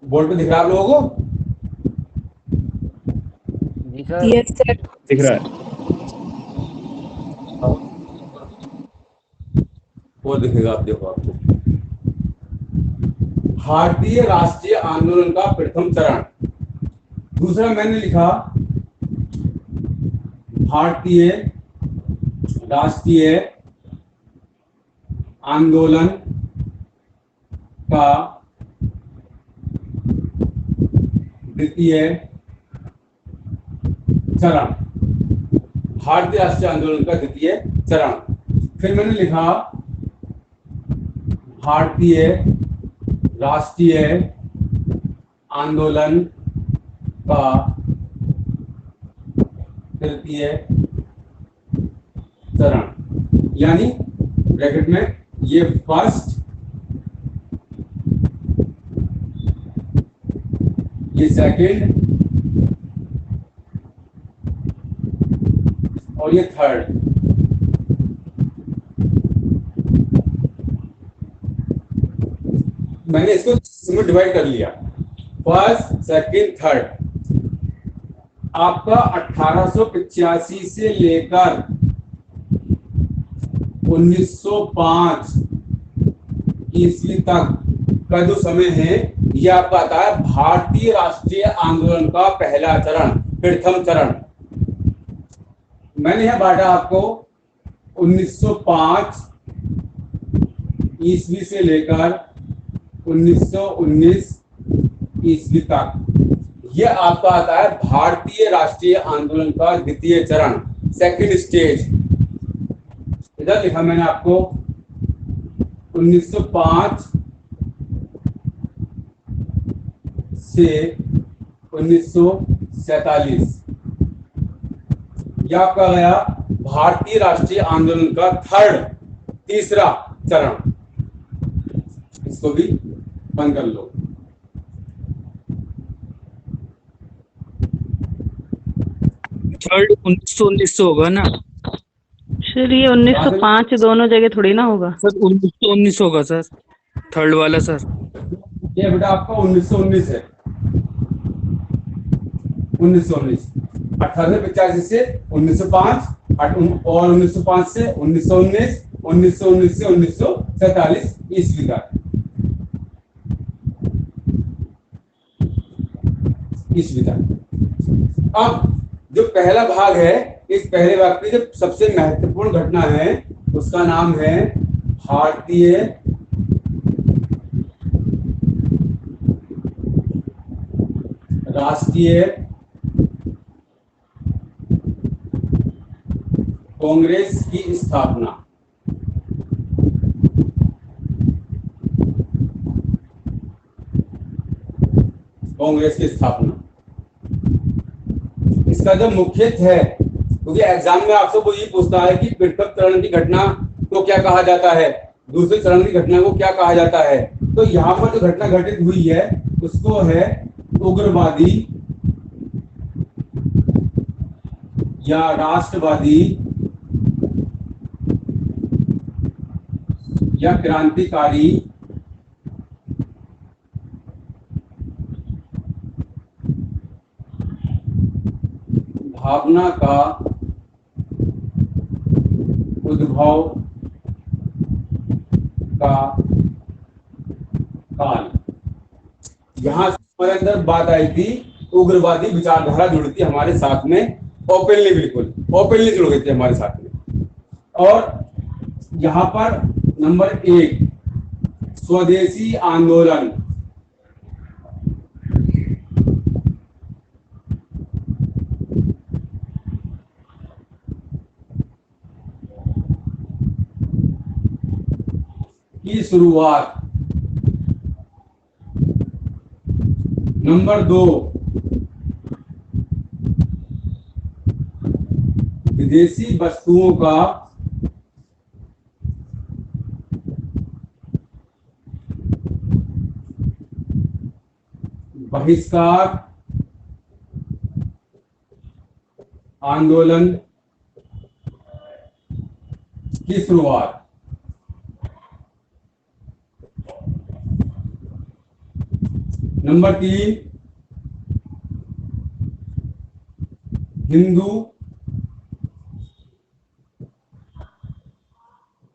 बोर्ड पे दिख रहा है आप लोगों को? जी सर। Yes sir. दिख रहा है। वो दिखेगा, आप देखो। आपको भारतीय राष्ट्रीय आंदोलन का प्रथम चरण। दूसरा मैंने लिखा भारतीय राष्ट्रीय आंदोलन का द्वितीय चरण। भारतीय राष्ट्रीय आंदोलन का द्वितीय चरण। फिर मैंने लिखा भारतीय राष्ट्रीय आंदोलन का तृतीय चरण, यानी ब्रैकेट में ये फर्स्ट, ये सेकंड और ये थर्ड। मैंने इसको इसमें डिवाइड कर लिया, फर्स्ट सेकंड थर्ड। आपका 1885 से लेकर 1905 ईस्वी तक का जो समय है, यह आपका आता है भारतीय राष्ट्रीय आंदोलन का पहला चरण, प्रथम चरण। मैंने यह बांटा आपको 1905 ईस्वी से लेकर 1919 ईस्वी तक, यह आपका आता है भारतीय राष्ट्रीय आंदोलन का द्वितीय चरण, सेकंड स्टेज। इधर लिखा मैंने आपको 1905 से 1947, यह आपका गया भारतीय राष्ट्रीय आंदोलन का थर्ड, तीसरा चरण। इसको भी बंद कर लो। थर्ड 1919 से होगा ना सर ये 1905 दोनों जगह थोड़ी ना होगा। सर? 1919 होगा सर, थर्ड वाला सर। ये बेटा आपका 1919 है, 1919। 1885 से 1905 और 1905 से 1919, 1919 से 1947 ईस्वी तक, ईस्वी तक। अब जो पहला भाग है, इस पहले भाग की जो सबसे महत्वपूर्ण घटना है उसका नाम है भारतीय राष्ट्रीय कांग्रेस की स्थापना। कांग्रेस की स्थापना, इसका जो मुख्यतः है, क्योंकि एग्जाम में आपसे वो ये पूछता है कि प्रथम चरण की घटना को क्या कहा जाता है, दूसरे चरण की घटना को क्या कहा जाता है। तो यहाँ पर जो घटना घटित हुई है उसको है उग्रवादी या राष्ट्रवादी या क्रांतिकारी भावना का उद्भव का काल। यहां हमारे अंदर बात आई थी, उग्रवादी विचारधारा जुड़ी थी हमारे साथ में, ओपनली, बिल्कुल ओपनली जुड़ गई थी हमारे साथ में। और यहां पर नंबर 1 स्वदेशी आंदोलन। की शुरुआत। नंबर 2 विदेशी वस्तुओं का बहिष्कार आंदोलन की शुरुआत। नंबर 3 हिंदू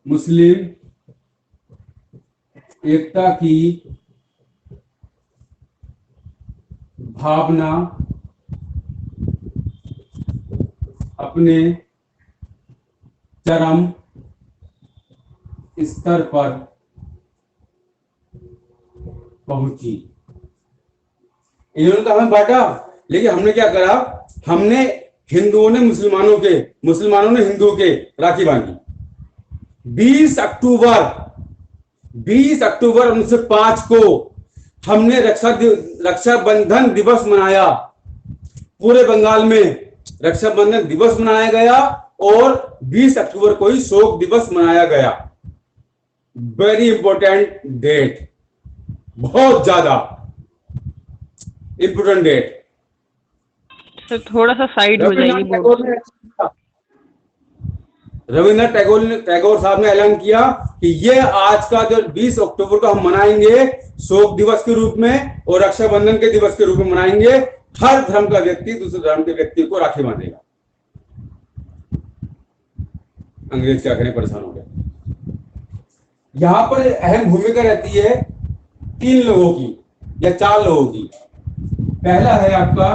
मुस्लिम एकता की भावना अपने चरम स्तर पर पहुंची। इन्होंने तो हमें बांटा, लेकिन हमने क्या करा, हमने हिंदुओं ने मुसलमानों के, मुसलमानों ने हिंदुओं के राखी बांधी। 20 अक्टूबर 1905 को हमने रक्षाबंधन दिवस मनाया। पूरे बंगाल में रक्षाबंधन दिवस मनाया गया और 20 अक्टूबर को ही शोक दिवस मनाया गया। वेरी इंपॉर्टेंट डेट, बहुत ज्यादा। Important date. सर थोड़ा सा साइड हो जाइए बोर्ड से। रविन्द्रनाथ टैगोर साहब ने ऐलान किया कि ये आज का जो 20 अक्टूबर को हम मनाएंगे शोक दिवस के रूप में और रक्षाबंधन के दिवस के रूप में मनाएंगे। हर धर्म का व्यक्ति दूसरे धर्म के व्यक्ति को राखी बांधेगा। अंग्रेज क्या करें, परेशान हो गए। यहां पर अहम भूमिका रहती है 3 लोगों की या 4 लोगों की। पहला है आपका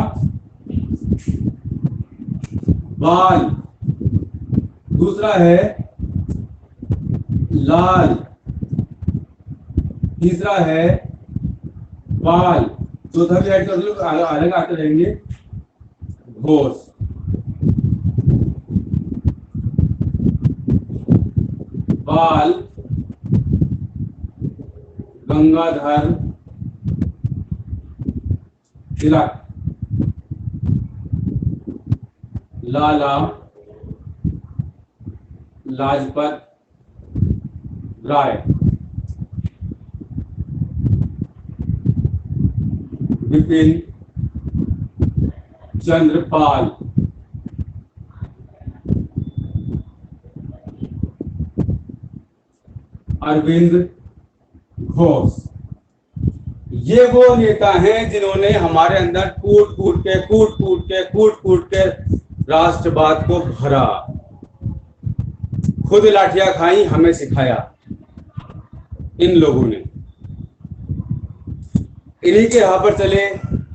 बाल, दूसरा है लाल, तीसरा है बाल, चौथा भी ऐड कर लो, अलग आते रहेंगे घोष। बाल, गंगाधर तिलक, लाला लाजपत राय, विपिन चंद्र पाल, अरविंद घोष। ये वो नेता हैं जिन्होंने हमारे अंदर कूट कूट के राष्ट्रवाद को भरा, खुद लाठियां खाई, हमें सिखाया इन लोगों ने। इन्हीं के राह पर चले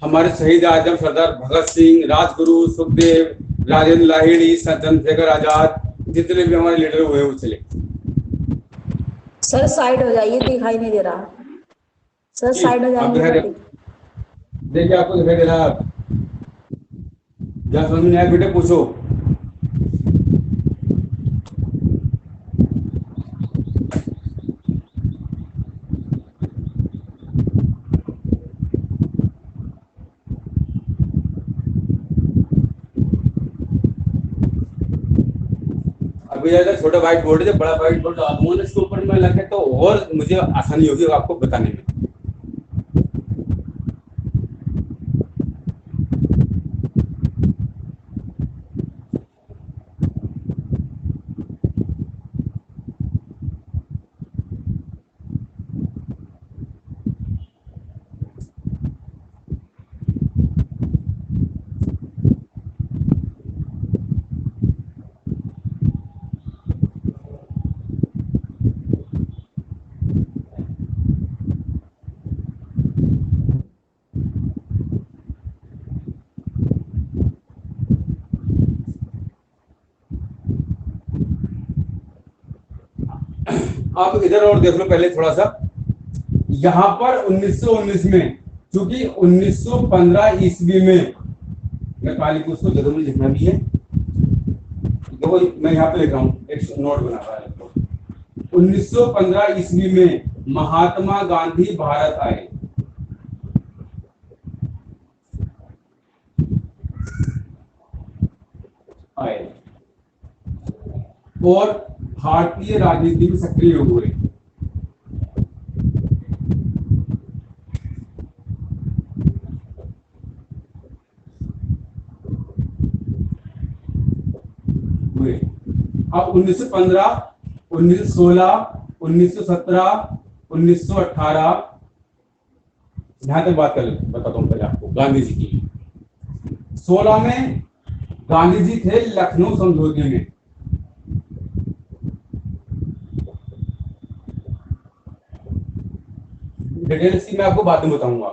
हमारे शहीद आजम सरदार भगत सिंह, राजगुरु, सुखदेव, राजेंद्र लाहिड़ी, चंद्रशेखर आजाद, जितने भी हमारे लीडर हुए वो चले। सर साइड हो जाइए, दिखाई नहीं दे रहा। सर साइड हो जाएंगे। देखिए आपको दिखाई दे रहा है? क्या समझ में आया बेटे, पूछो। अभी अगर छोटा व्हाइट बोर्ड है, बड़ा व्हाइट बोर्ड आप दूंगा इसके ऊपर में लगे तो और मुझे आसानी होगी आपको बताने में। आप इधर और देख लो पहले थोड़ा सा। यहां पर 1919 में, क्योंकि 1915 ईस्वी में, मैं काली को उसको जरूर लिखना भी है, देखो मैं यहाँ पे लिख रहा हूँ, एक नोट बना रहा है। 1915 ईस्वी में महात्मा गांधी भारत आए। और भारतीय राजनीति में सक्रिय हुए। अब 1915, 1916, 1917, 1918 यहां तक बात कर बताता हूं पहले आपको गांधी जी की। 16 में गांधी जी थे लखनऊ समझौते में। डिटेल्स की मैं आपको बाद में बताऊंगा।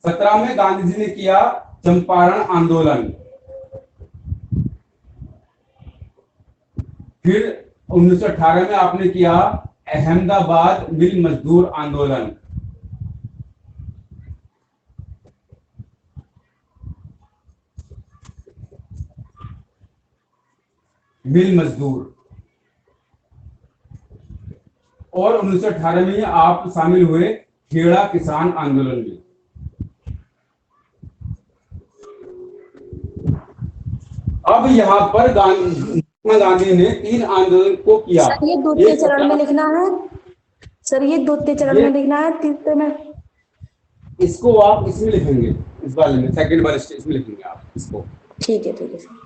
17 में गांधी जी ने किया चंपारण आंदोलन। फिर 1918 में आपने किया अहमदाबाद मिल मजदूर आंदोलन। मिल मजदूर। और 1918 में आप शामिल हुए खेड़ा किसान आंदोलन में। अब यहाँ पर गांधी ने 3 आंदोलन को किया। सर ये द्वितीय चरण में लिखना है। सर ये द्वितीय चरण में लिखना है, तीसरे में इसको आप इसमें लिखेंगे इस वाले में सेकंड वाले स्टेज में लिखेंगे आप इसको। ठीक है सर।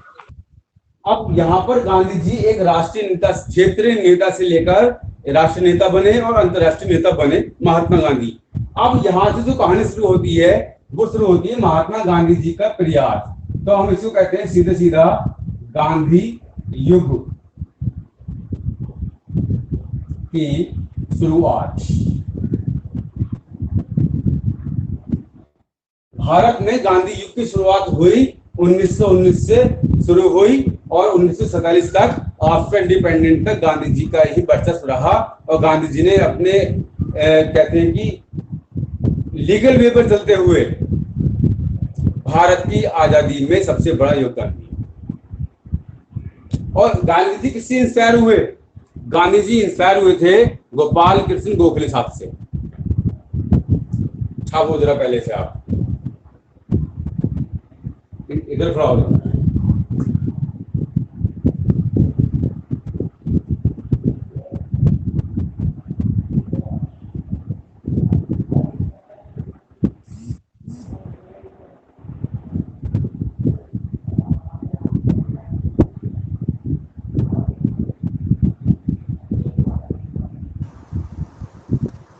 अब यहाँ पर गांधी जी एक राष्ट्रीय नेता, क्षेत्रीय नेता से लेकर राष्ट्रीय नेता बने और अंतर्राष्ट्रीय नेता बने महात्मा गांधी। अब यहाँ से जो कहानी शुरू होती है वो शुरू होती है महात्मा गांधी जी का प्रयास। तो हम इसको कहते हैं सीधे सीधा गांधी युग की शुरुआत। भारत में गांधी युग की शुरुआत हुई 1919 से शुरू हुई और 1947 तक आफ्टर इंडिपेंडेंट तक गांधी जी का ही वर्चस्व रहा और गांधी जी ने अपने कहते हैं कि लीगल वे पर चलते हुए भारत की आजादी में सबसे बड़ा योगदान दिया। और गांधी जी किससे इंस्पायर हुए? गांधी जी इंस्पायर हुए थे गोपाल कृष्ण गोखले साहब से। छापो जरा पहले से आप इधर खड़ा हो जाओ।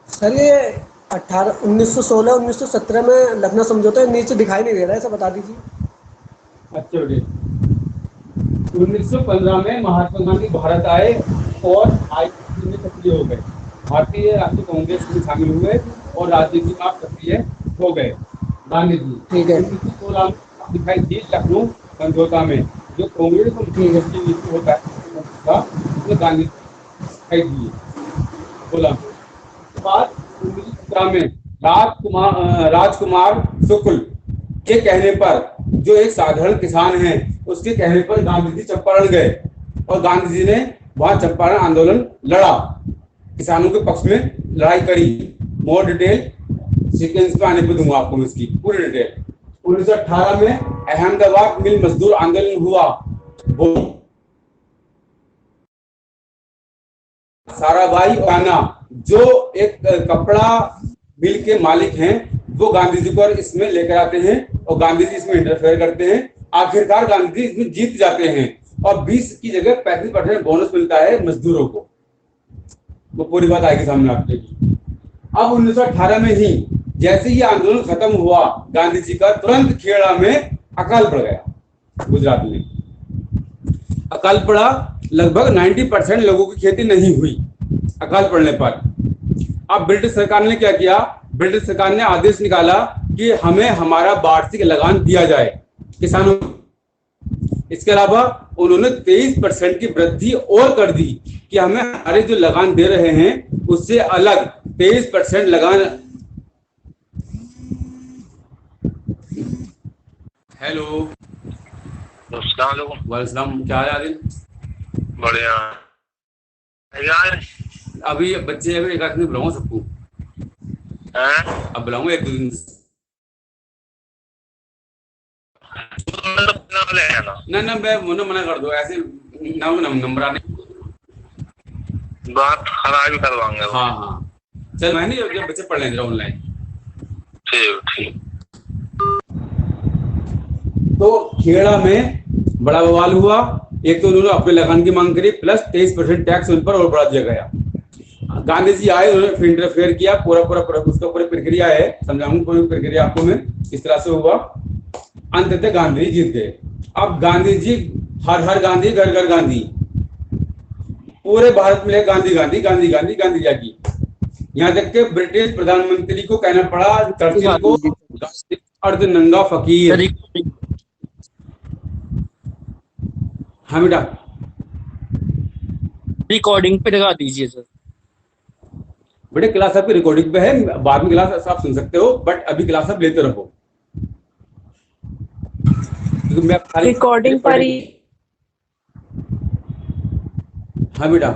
सर ये 1916 1917 में लखनऊ समझौता नीचे दिखाई नहीं दे रहा है, ऐसा बता दीजिए। अच्छा बेटे, 1915 में महात्मा गांधी भारत आए और आईएनसी में सक्रिय हो गए। भारतीय राष्ट्रीय कांग्रेस में शामिल हुए और राजनीति में सक्रिय हो गए गांधी जी। ठीक है। 1916 में दिखाई दी लखनऊ समझौता में जो कांग्रेस और नीति होता है उसमें गांधी दिखाई दिए। बोला बाद 1917 में राजकुमार शुक्ल के कहने पर, जो एक साधारण किसान है, उसके कहने पर गांधी जी चंपारण गए और गांधी जी ने वहां चंपारण आंदोलन लड़ा, किसानों के पक्ष में लड़ाई करी। मोर डिटेल सीक्वेंस पे आने पे दूंगा आपको इसकी पूरी डिटेल। 1918 में अहमदाबाद मिल मजदूर आंदोलन हुआ। वो साराभाई राणा जो एक कपड़ा मिल के मालिक हैं, वो गांधी जी को इसमें लेकर आते हैं और गांधी जी इसमें इंटरफेयर करते हैं। आखिरकार गांधी जी इसमें जीत जाते हैं और 20 की जगह 35% बोनस मिलता है मजदूरों को। वो पूरी बात आएगी सामने आपके। अब 1918 में ही जैसे ही आंदोलन खत्म हुआ, गांधी जी का तुरंत खेड़ा में अकाल पड़ गया। गुजरात में अकाल पड़ा, लगभग 90% लोगों की खेती नहीं हुई अकाल पड़ने पर। अब ब्रिटिश सरकार ने क्या किया? ब्रिटिश सरकार ने आदेश निकाला कि हमें हमारा वार्षिक लगान दिया जाए किसानों को। इसके अलावा उन्होंने 23% की वृद्धि और कर दी कि हमें हमारे जो लगान दे रहे हैं उससे अलग 23% लगान। हेलो, वालेकुम, क्या हाल है आदिल? बढ़िया यार। अभी बच्चे अभी एक आध दिन बुलाऊंगा सबको। अब बुलाऊंगा एक दो दिन। ना मैं मना कर दो, ऐसे नंबर आने बात खराब करवाएंगे। हाँ चल, मैं नहीं, जब बच्चे पढ़ लेंगे ऑनलाइन। ठीक। तो खेड़ा में बड़ा बवाल हुआ। एक तो उन्होंने अपने लगान की मांग करी, प्लस 23% टैक्स उन पर और बढ़ा दिया गया। गांधी जी आए, उन्होंने फिर इंटरफेयर किया। पूरा उसका पूरी प्रक्रिया है, समझाऊंगा पूरी प्रक्रिया आपको मैं किस तरह से हुआ। अंततः गांधी जी जीत गए। अब गांधी जी हर गांधी, घर घर गांधी, पूरे भारत में गांधी गांधी गांधी गांधी गांधी जागी। यहाँ तक के ब्रिटिश प्रधानमंत्री को कहना पड़ा चर्चिल को अर्धनंगा फकीर। हाँ बेटा, रिकॉर्डिंग पे लगा दीजिए सर। बेटे क्लास आपकी रिकॉर्डिंग पे है, बाद में क्लास आप सुन सकते हो, बट अभी क्लास आप लेते रहो क्योंकि मैं रिकॉर्डिंग पर ही। हाँ बेटा,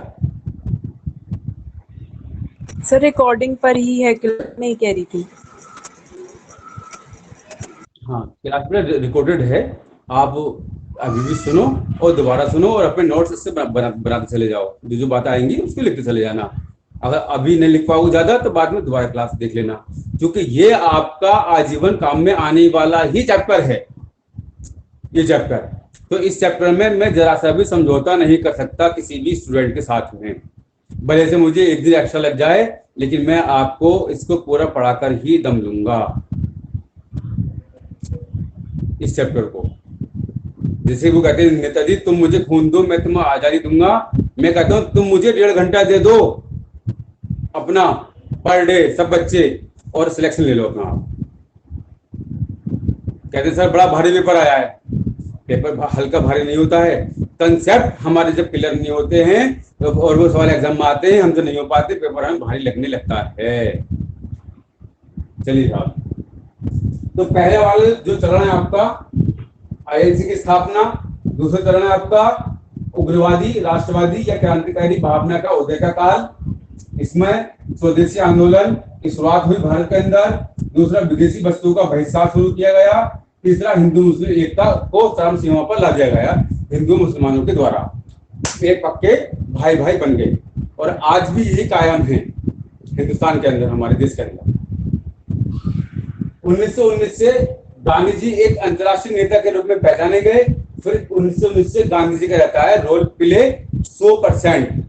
सर रिकॉर्डिंग पर ही है, नहीं कह रही थी। हाँ क्लास में रिकॉर्डेड है, आप अभी भी सुनो और दोबारा सुनो और अपने नोट्स इससे बनाते चले जाओ। जो बातें आएंगी उसको लिखते चले जाना। अगर अभी नहीं लिख पाओगे ज्यादा तो बाद में दोबारा क्लास देख लेना। क्योंकि ये आपका आजीवन काम में आने वाला ही चैप्टर है ये चैप्टर। तो इस चैप्टर में मैं जरा सा भी समझौता नहीं कर सकता किसी भी स्टूडेंट के साथ में, भले से मुझे एक दिन एक्स्ट्रा लग जाए, लेकिन मैं आपको इसको पूरा पढ़ाकर ही दम लूंगा इस चैप्टर को। जैसे वो कहते हैं नेताजी तुम मुझे खून दो मैं तुम्हें आजादी दूंगा, मैं कहता हूं तुम मुझे 1.5 घंटा दे दो अपना पर डे सब बच्चे, और सिलेक्शन ले लो अपना। कहते सर बड़ा भारी पेपर आया है, पेपर हल्का भारी नहीं होता है, कंसेप्ट हमारे जब क्लियर नहीं होते हैं और वो सवाल एग्जाम में आते हैं हमसे नहीं हो पाते, पेपर हमें भारी लगने लगता है। चलिए साहब, तो पहले वाले जो चरण है आपका आईएनसी की स्थापना, दूसरा चरण है आपका उग्रवादी राष्ट्रवादी या क्रांतिकारी भावना का उदय का काल। इसमें स्वदेशी आंदोलन की शुरुआत हुई भारत के अंदर, दूसरा विदेशी वस्तुओं का बहिष्कार शुरू किया गया, तीसरा हिंदू मुस्लिम एकता को चरम सीमा पर ला दिया गया हिंदू मुसलमानों के द्वारा, एक पक्के भाई भाई बन गए और आज भी यही कायम है हिंदुस्तान के अंदर, हमारे देश के अंदर। 1919 से गांधी जी एक अंतर्राष्ट्रीय नेता के रूप में पहचाने गए। फिर 1919 से गांधी जी का रहता है रोल प्ले 100%।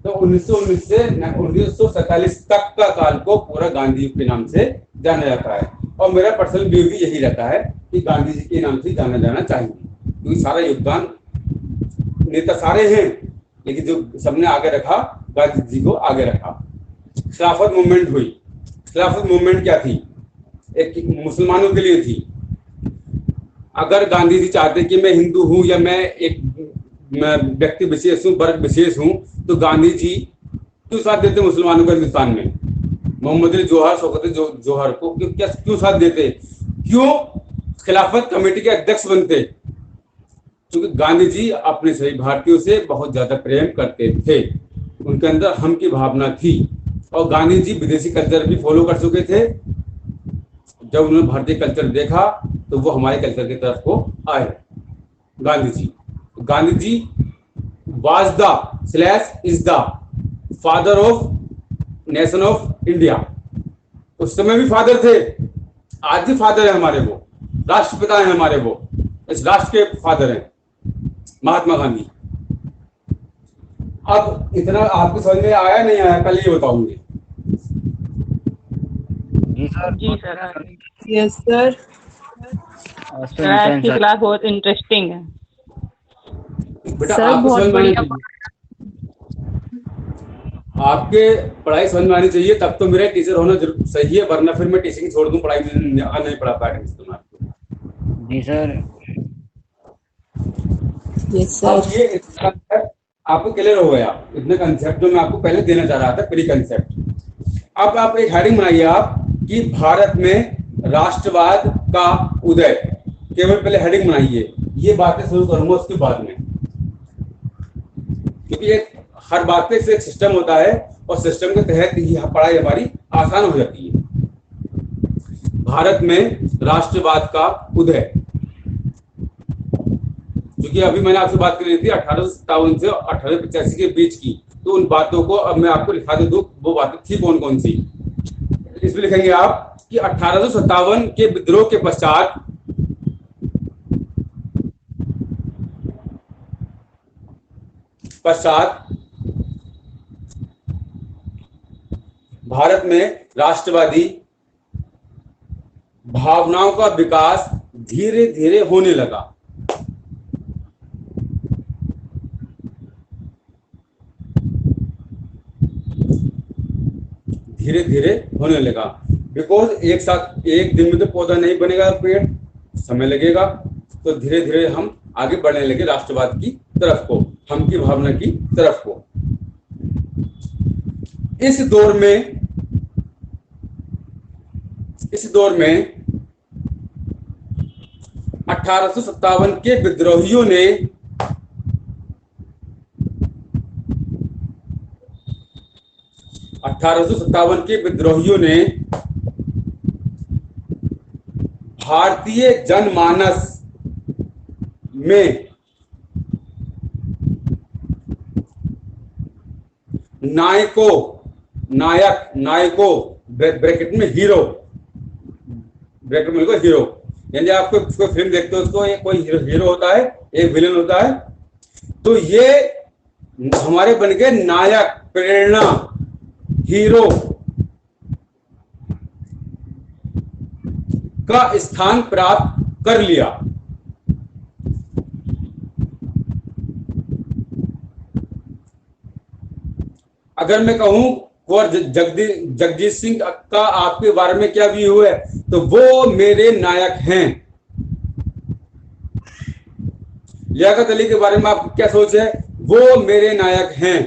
तो 1919 से 1947 तक का काल को पूरा गांधी के नाम से जाना जाता है, और मेरा पर्सनल व्यू भी यही रहता है कि गांधी जी के नाम से जाना जाना चाहिए, क्योंकि सारा योगदान नेता सारे हैं, लेकिन जो सबने आगे रखा गांधी जी को आगे रखा। खिलाफत मूवमेंट हुई। खिलाफत मूवमेंट क्या थी? एक मुसलमानों के लिए थी। अगर गांधी जी चाहते कि मैं हिंदू हूं या मैं एक व्यक्ति विशेष हूं, वर्ग विशेष हूं, तो गांधी जी क्यों साथ देते मुसलमानों को हिंदुस्तान में? मोहम्मद अली जोहर, शौकत जोहर को क्यों साथ देते? क्यों खिलाफत कमेटी के अध्यक्ष बनते? क्योंकि गांधी जी अपने सभी भारतीयों से बहुत ज्यादा प्रेम करते थे, उनके अंदर हम की भावना थी, और गांधी जी विदेशी कल्चर भी फॉलो कर चुके थे। जब उन्होंने भारतीय कल्चर देखा तो वो हमारे कल्चर की तरफ को आए Gandhi ji was the is the father of nation of India. उस समय भी फादर थे, आज भी फादर है हमारे, वो राष्ट्रपिता है हमारे, वो इस राष्ट्र के फादर हैं महात्मा गांधी। अब इतना आपको समझ में आया नहीं आया, कल ये बताऊंगी। जी सर। Yes sir. सर आज की क्लास बहुत इंटरेस्टिंग है। बेटा सर, आपको बहुत समझ में आनी बढ़िया चाहिए, आपके पढ़ाई समझ में आनी चाहिए, तब तो मेरा टीचर होना जरूर सही है, वरना फिर मैं टीचिंग छोड़ दूं, पढ़ाई नहीं पढ़ा पाएगा आपको। जी सर। यस अब सर। ये कंसेप्ट आपको क्लियर हो गया, इतना कंसेप्ट जो मैं आपको पहले देना चाह रहा था, प्री कंसेप्ट। अब आप एक हेडिंग बनाइए आप कि भारत में राष्ट्रवाद का उदय, केवल पहले हेडिंग बनाइए, ये बातें शुरू करूंगा उसके बाद में, क्योंकि एक हर बात पे एक सिस्टम होता है और सिस्टम के तहत ही पढ़ाई हमारी आसान हो जाती है। भारत में राष्ट्रवाद का उदय, क्योंकि अभी मैंने आपसे बात कर रही थी 1857 से 1885 के बीच की, तो उन बातों को अब मैं आपको लिखा दे दूं, वो बातें थी कौन कौन सी। इसमें लिखेंगे आप कि 1857 के विद्रोह के पश्चात भारत में राष्ट्रवादी भावनाओं का विकास धीरे धीरे होने लगा। धीरे धीरे होने लगा, बिकॉज एक साथ एक दिन में तो पौधा नहीं बनेगा, पेड़ समय लगेगा, तो धीरे धीरे हम आगे बढ़ने लगे राष्ट्रवाद की तरफ को, हम की भावना की तरफ को। इस दौर में 1857 के विद्रोहियों ने भारतीय जनमानस में नायकों ब्रैकेट में हीरो ब्रैकेट में लिखो हीरो। यानी आप कोई फिल्म देखते हो, उसको कोई हीरो होता है, एक विलन होता है, तो ये हमारे बन गए नायक, प्रेरणा, हीरो का स्थान प्राप्त कर लिया। अगर मैं कहूं कुंवर जगजीत सिंह का आपके बारे में क्या व्यू है, तो वो मेरे नायक हैं। लियाकत अली के बारे में आपकी क्या सोच है? वो मेरे नायक हैं।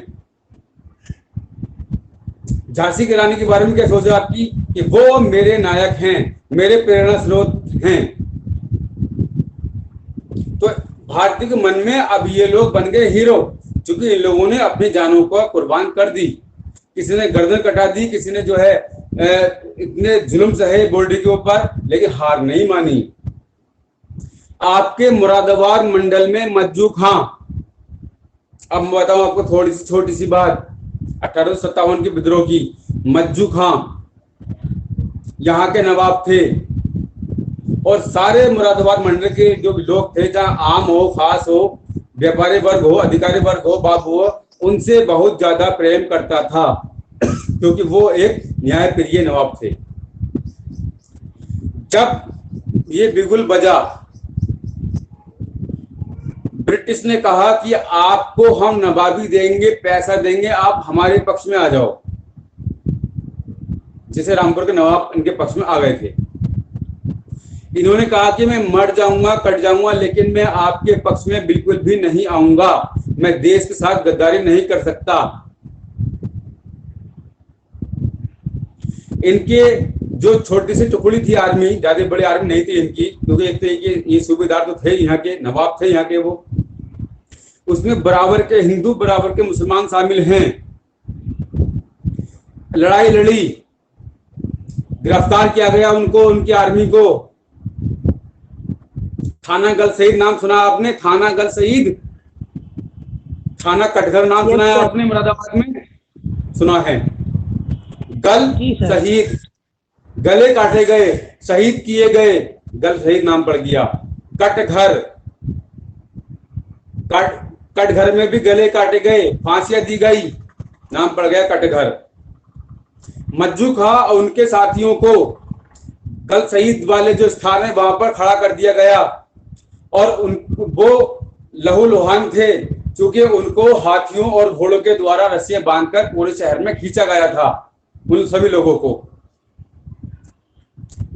झांसी की रानी के बारे में क्या सोच है आपकी? कि वो मेरे नायक हैं, मेरे प्रेरणा स्रोत हैं। तो भारतीय के मन में अब ये लोग बन गए हीरो, क्योंकि इन लोगों ने अपनी जानों को कुर्बान कर दी। किसी ने गर्दन कटा दी, किसी ने जो है इतने जुल्म सहे बॉडी के ऊपर, लेकिन हार नहीं मानी। आपके मुरादाबाद मंडल में मज्जू खां, अब मैं बताऊं आपको थोड़ी सी छोटी सी बात 1857 के विद्रोह की। मज्जू खां यहाँ के नवाब थे, और सारे मुरादाबाद मंडल के जो लोग थे, चाहे आम हो, खास हो, व्यापारी वर्ग हो, अधिकारी वर्ग हो, बाबू हो, उनसे बहुत ज्यादा प्रेम करता था, क्योंकि वो एक न्यायप्रिय नवाब थे। जब ये बिगुल बजा, ब्रिटिश ने कहा कि आपको हम नवाबी देंगे, पैसा देंगे, आप हमारे पक्ष में आ जाओ। जैसे रामपुर के नवाब इनके पक्ष में आ गए थे। इन्होंने कहा कि मैं मर जाऊंगा, कट जाऊंगा, लेकिन मैं आपके पक्ष में बिल्कुल भी नहीं आऊंगा, मैं देश के साथ गद्दारी नहीं कर सकता। इनके जो छोटी सी टुकड़ी थी आर्मी, ज्यादा बड़ी आर्मी नहीं थी इनकी, क्योंकि एक तो ये सूबेदार तो थे यहाँ के, नवाब थे यहाँ के, वो उसमें बराबर के हिंदू, बराबर के मुसलमान शामिल हैं। लड़ाई लड़ी, गिरफ्तार किया गया उनको, उनकी आर्मी को। थाना गल शहीद नाम सुना आपने? थाना गल शहीद, थाना कटघर नाम सुना है आपने? मुरादाबाद में सुना है। गल शहीद, गले काटे गए, शहीद किए गए, गल शहीद नाम पड़ गया। कटघर, कटघर में भी गले काटे गए, फांसियां दी गई, नाम पड़ गया कटघर। मज्जू खां और उनके साथियों को गल शहीद वाले जो स्थान है वहां पर खड़ा कर दिया गया, और वो लहू लुहान थे, क्योंकि उनको हाथियों और घोड़ों के द्वारा रस्सियां बांधकर पूरे शहर में खींचा गया था। उन सभी लोगों को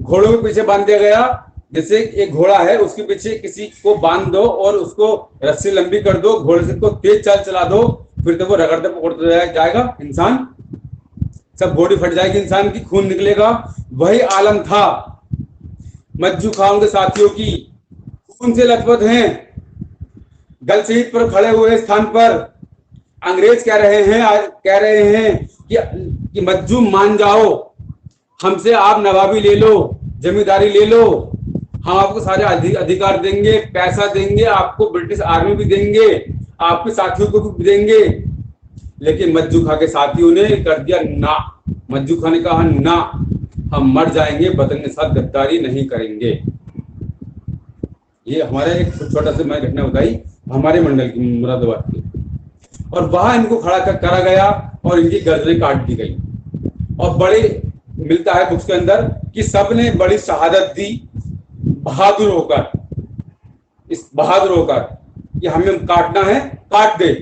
घोड़ों के पीछे बांध दिया गया। जैसे एक घोड़ा है, उसके पीछे किसी को बांध दो और उसको रस्सी लंबी कर दो, घोड़े से को तेज चाल चला दो, फिर तो वो रगड़ते पकड़ते जाएगा इंसान, सब बॉडी फट जाएगी इंसान की, खून निकलेगा। वही आलम था मज्जू खां के साथियों की, खून से लथपथ हैं। गल शहीद पर खड़े हुए स्थान पर अंग्रेज कह रहे हैं कि मज्जू मान जाओ, हमसे आप नवाबी ले लो, जमींदारी ले लो, हम आपको सारे अधिकार देंगे, पैसा देंगे, आपको ब्रिटिश आर्मी भी देंगे, आपके साथियों को भी देंगे। लेकिन मज्जू खां के साथियों ने कर दिया ना। मज्जू खां ने कहा ना, हम मर जाएंगे, वतन के साथ गद्दारी नहीं करेंगे। ये हमारे एक छोटा सा मैं घटना बताई हमारे मंडल की, मुरादाबाद की, और वहां इनको खड़ा करा गया और इनकी गर्दनें काट दी गई। और बड़े मिलता है बुक्स के अंदर कि सबने बड़ी शहादत दी, बहादुर होकर, इस बहादुर होकर कि हमें काटना है, काट दे,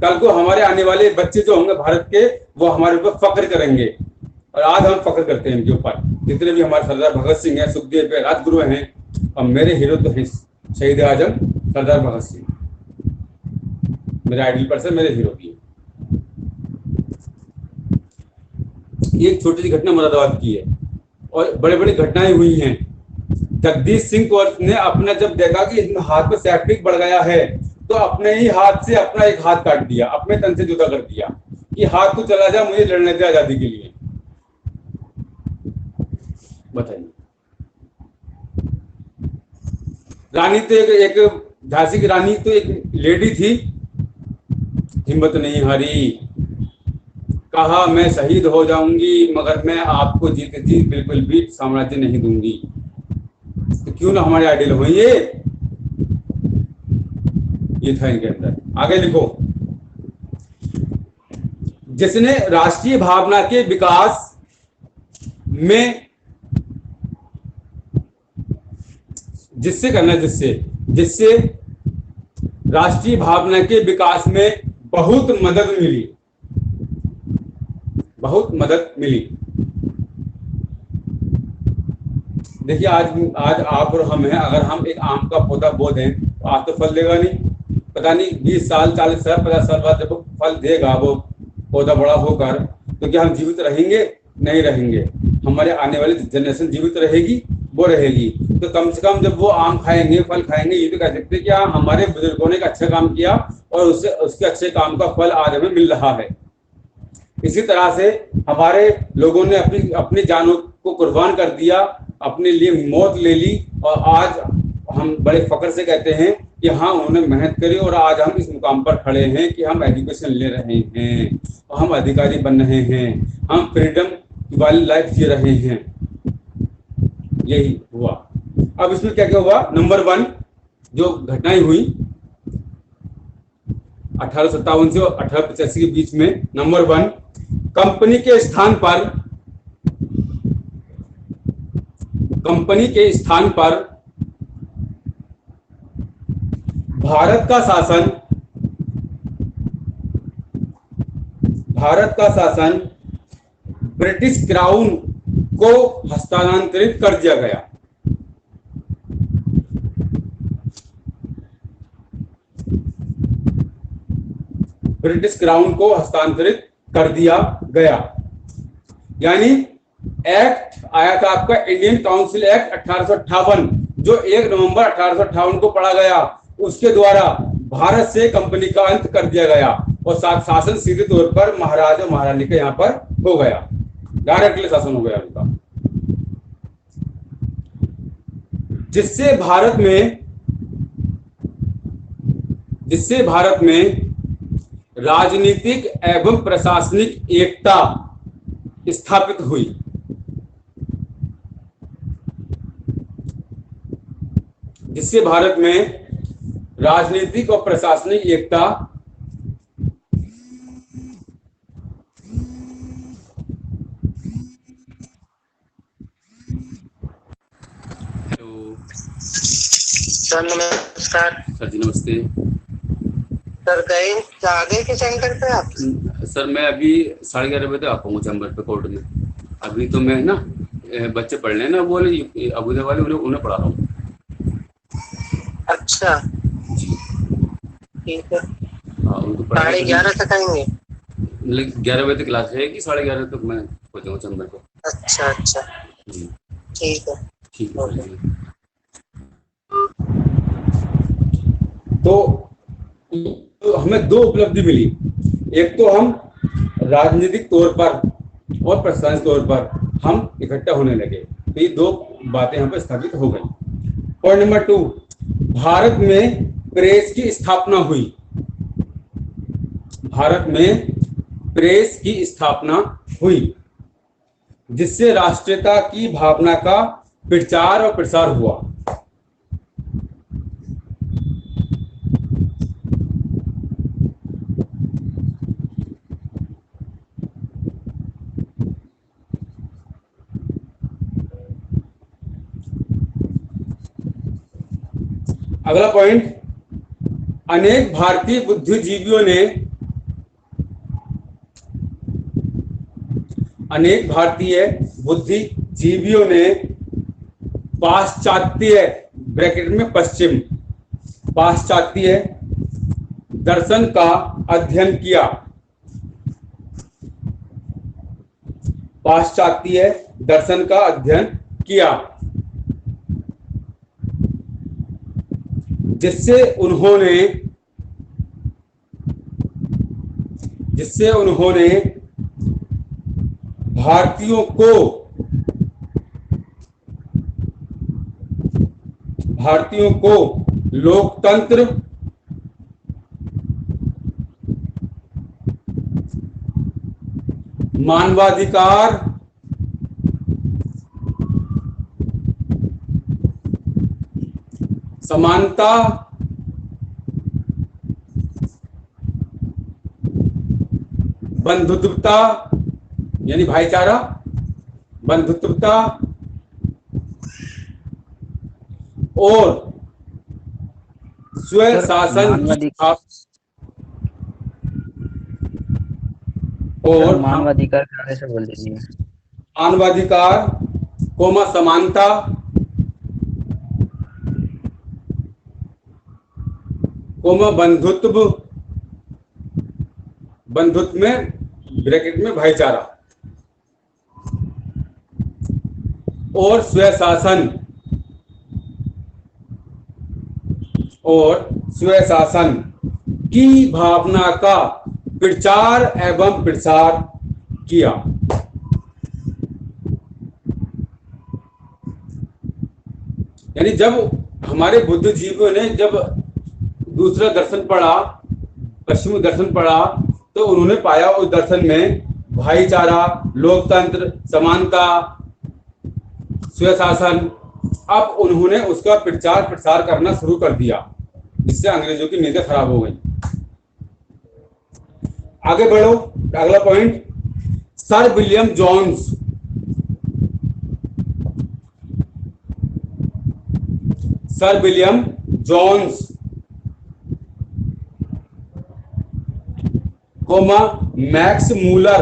कल को हमारे आने वाले बच्चे जो होंगे भारत के, वो हमारे ऊपर फख्र करेंगे। और आज हम फख्र करते हैं इनके ऊपर। जितने भी हमारे सरदार भगत सिंह हैं, सुखदेव है, राजगुरु हैं, और मेरे हीरो तो हैं शहीद आजम सरदार भगत सिंह, मेरे आइडल पर्सन, मेरे हीरो की। ये एक छोटी सी घटना मुरादाबाद की है, और बड़ी बड़ी घटनाएं हुई हैं। जगदीश सिंह कुंवर ने अपना जब देखा कि इसमें हाथ में सैप्टिक बढ़ गया है, तो अपने ही हाथ से अपना एक हाथ काट दिया, अपने तन से जुदा कर दिया कि हाथ तो चला जा, मुझे लड़ने दे आजादी के लिए। बताइए। रानी तो एक झांसी की रानी तो एक लेडी थी, हिम्मत नहीं हारी, कहा मैं शहीद हो जाऊंगी, मगर मैं आपको जीत बिल्कुल भी साम्राज्य नहीं दूंगी। क्यों ना हमारे आइडियल हो ये था इनके अंदर। आगे लिखो, जिसने राष्ट्रीय भावना के विकास में जिससे राष्ट्रीय भावना के विकास में बहुत मदद मिली। देखिए आज आप और हम हैं, अगर हम एक आम का पौधा बो दें तो आज तो फल देगा नहीं, पता नहीं 20 साल 40 साल 50 साल बाद जब फल देगा वो पौधा बड़ा होकर, तो क्या हम जीवित रहेंगे? नहीं रहेंगे। हमारे आने वाली जनरेशन जीवित रहेगी, वो रहेगी। तो कम से कम जब वो आम खाएंगे, फल खाएंगे, ये तो कह सकते हैं कि हाँ, हमारे बुजुर्गों ने एक अच्छा काम किया और उसके अच्छे काम का फल आज हमें मिल रहा है। इसी तरह से हमारे लोगों ने अपनी जानों को कुर्बान कर दिया, अपने लिए मौत ले ली, और आज हम बड़े फख्र से कहते हैं कि हाँ, उन्होंने मेहनत करी और आज हम इस मुकाम पर खड़े हैं कि हम एजुकेशन ले रहे हैं, हम अधिकारी बन रहे हैं, हम फ्रीडम वाली लाइफ जी रहे हैं। यही हुआ। अब इसमें क्या क्या हुआ? नंबर 1 जो घटनाएं हुई 1857 से 1885 के बीच में। नंबर 1, कंपनी के स्थान पर भारत का शासन ब्रिटिश क्राउन को हस्तांतरित कर दिया गया। ब्रिटिश क्राउन को हस्तांतरित कर दिया गया, यानी एक्ट आया था आपका इंडियन काउंसिल एक्ट 1858, जो 1 नवंबर 1858 को पढ़ा गया। उसके द्वारा भारत से कंपनी का अंत कर दिया गया और शासन सीधे तौर पर महाराजा महारानी के यहाँ पर हो गया, डायरेक्टली शासन हो गया उनका, जिससे भारत में राजनीतिक एवं प्रशासनिक एकता स्थापित हुई। जिससे भारत में राजनीतिक और प्रशासनिक एकता हेलो सर नमस्कार। सर जी नमस्ते। सर गए जागे के सेंटर पे आप? सर मैं अभी 11:30 बजे आ पाऊंगा चैम्बर पे, कोर्ट में। अभी तो मैं ना बच्चे पढ़ रहे हैं ना, वो अबूधाबी वाले उन्हें पढ़ा रहा हूँ। अच्छा ठीक है। हाँ, उनको 11:30 तक आएंगे? 11 बजे तक क्लास रहेगी, 11:30 तक मैं पहुंचाऊंगा चैम्बर पे। अच्छा अच्छा ठीक है। ठीक है। तो हमें 2 उपलब्धि मिली। एक तो हम राजनीतिक तौर पर और प्रशासनिक तौर पर हम इकट्ठा होने लगे, तो ये 2 बातें यहाँ पर स्थापित हो गई। पॉइंट नंबर 2, भारत में प्रेस की स्थापना हुई। भारत में प्रेस की स्थापना हुई, जिससे राष्ट्रीयता की भावना का प्रचार और प्रसार हुआ। अगला पॉइंट, अनेक भारतीय बुद्धिजीवियों ने पाश्चात्य ब्रैकेट में पश्चिम पाश्चात्य दर्शन का अध्ययन किया। पाश्चात्य दर्शन का अध्ययन किया, जिससे उन्होंने भारतीयों को लोकतंत्र, मानवाधिकार समानता, बंधुत्वता यानी भाईचारा, बंधुत्वता और स्वयं शासन मानवाधिकार की और मानवाधिकार के आगे से बोल दीजिए। मानवाधिकार, कोमा समानता, कोमा बंधुत्व, बंधुत्व में ब्रैकेट में भाईचारा और स्वशासन, और स्वशासन की भावना का प्रचार एवं प्रसार किया। यानी जब हमारे बुद्धिजीवियों ने जब दूसरा दर्शन पढ़ा, पश्चिमी दर्शन पढ़ा, तो उन्होंने पाया उस दर्शन में भाईचारा, लोकतंत्र, समानता, स्वशासन। अब उन्होंने उसका प्रचार प्रसार करना शुरू कर दिया, जिससे अंग्रेजों की नीयत खराब हो गई। आगे बढ़ो, अगला point, sir William Jones. Sir William Jones comma Max Muller,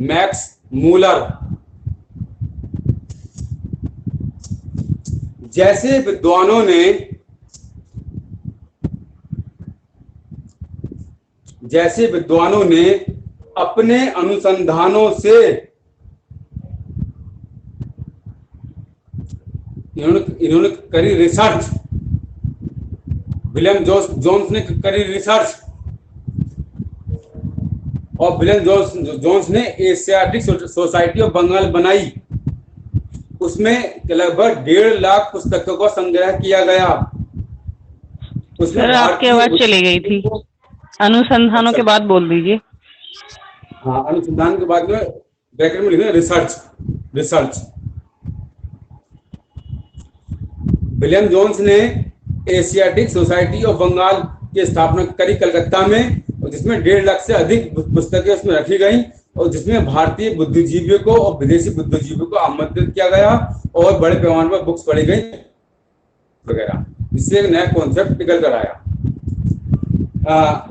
Max Muller जैसे विद्वानों ने अपने अनुसंधानों से इन्होंने करी रिसर्च, विलियम जोन्स ने करी रिसर्च, और विलियम जोन्स ने एशियाटिक सोसाइटी ऑफ बंगाल बनाई। उसमें लगभग 1.5 लाख पुस्तकों का संग्रह किया गया। उसमें सर आपकी आवाज चली गई थी, अनुसंधानों के बाद बोल दीजिए। हाँ, अनुसंधान के बाद में ब्रैकेट में लिखना रिसर्च, रिसर्च। विलियम जोन्स ने एशियाटिक सोसाइटी ऑफ बंगाल की स्थापना करी कलकत्ता में, जिसमें 1.5 लाख से अधिक पुस्तकें उसमें रखी गई, और जिसमें भारतीय बुद्धिजीवियों को और विदेशी बुद्धिजीवियों को आमंत्रित किया गया और बड़े पैमाने पर बुक्स पढ़ी गई वगैरह, जिससे एक नया कॉन्सेप्ट निकल कर आया।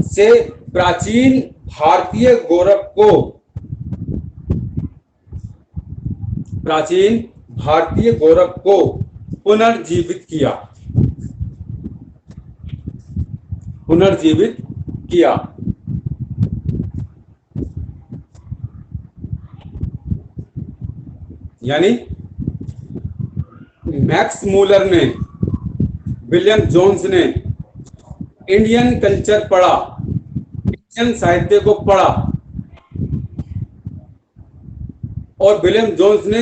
से प्राचीन भारतीय गौरव को पुनर्जीवित किया। यानी मैक्स मूलर ने, विलियम जोन्स ने इंडियन कल्चर पढ़ा, इंडियन साहित्य को पढ़ा, और विलियम जोन्स ने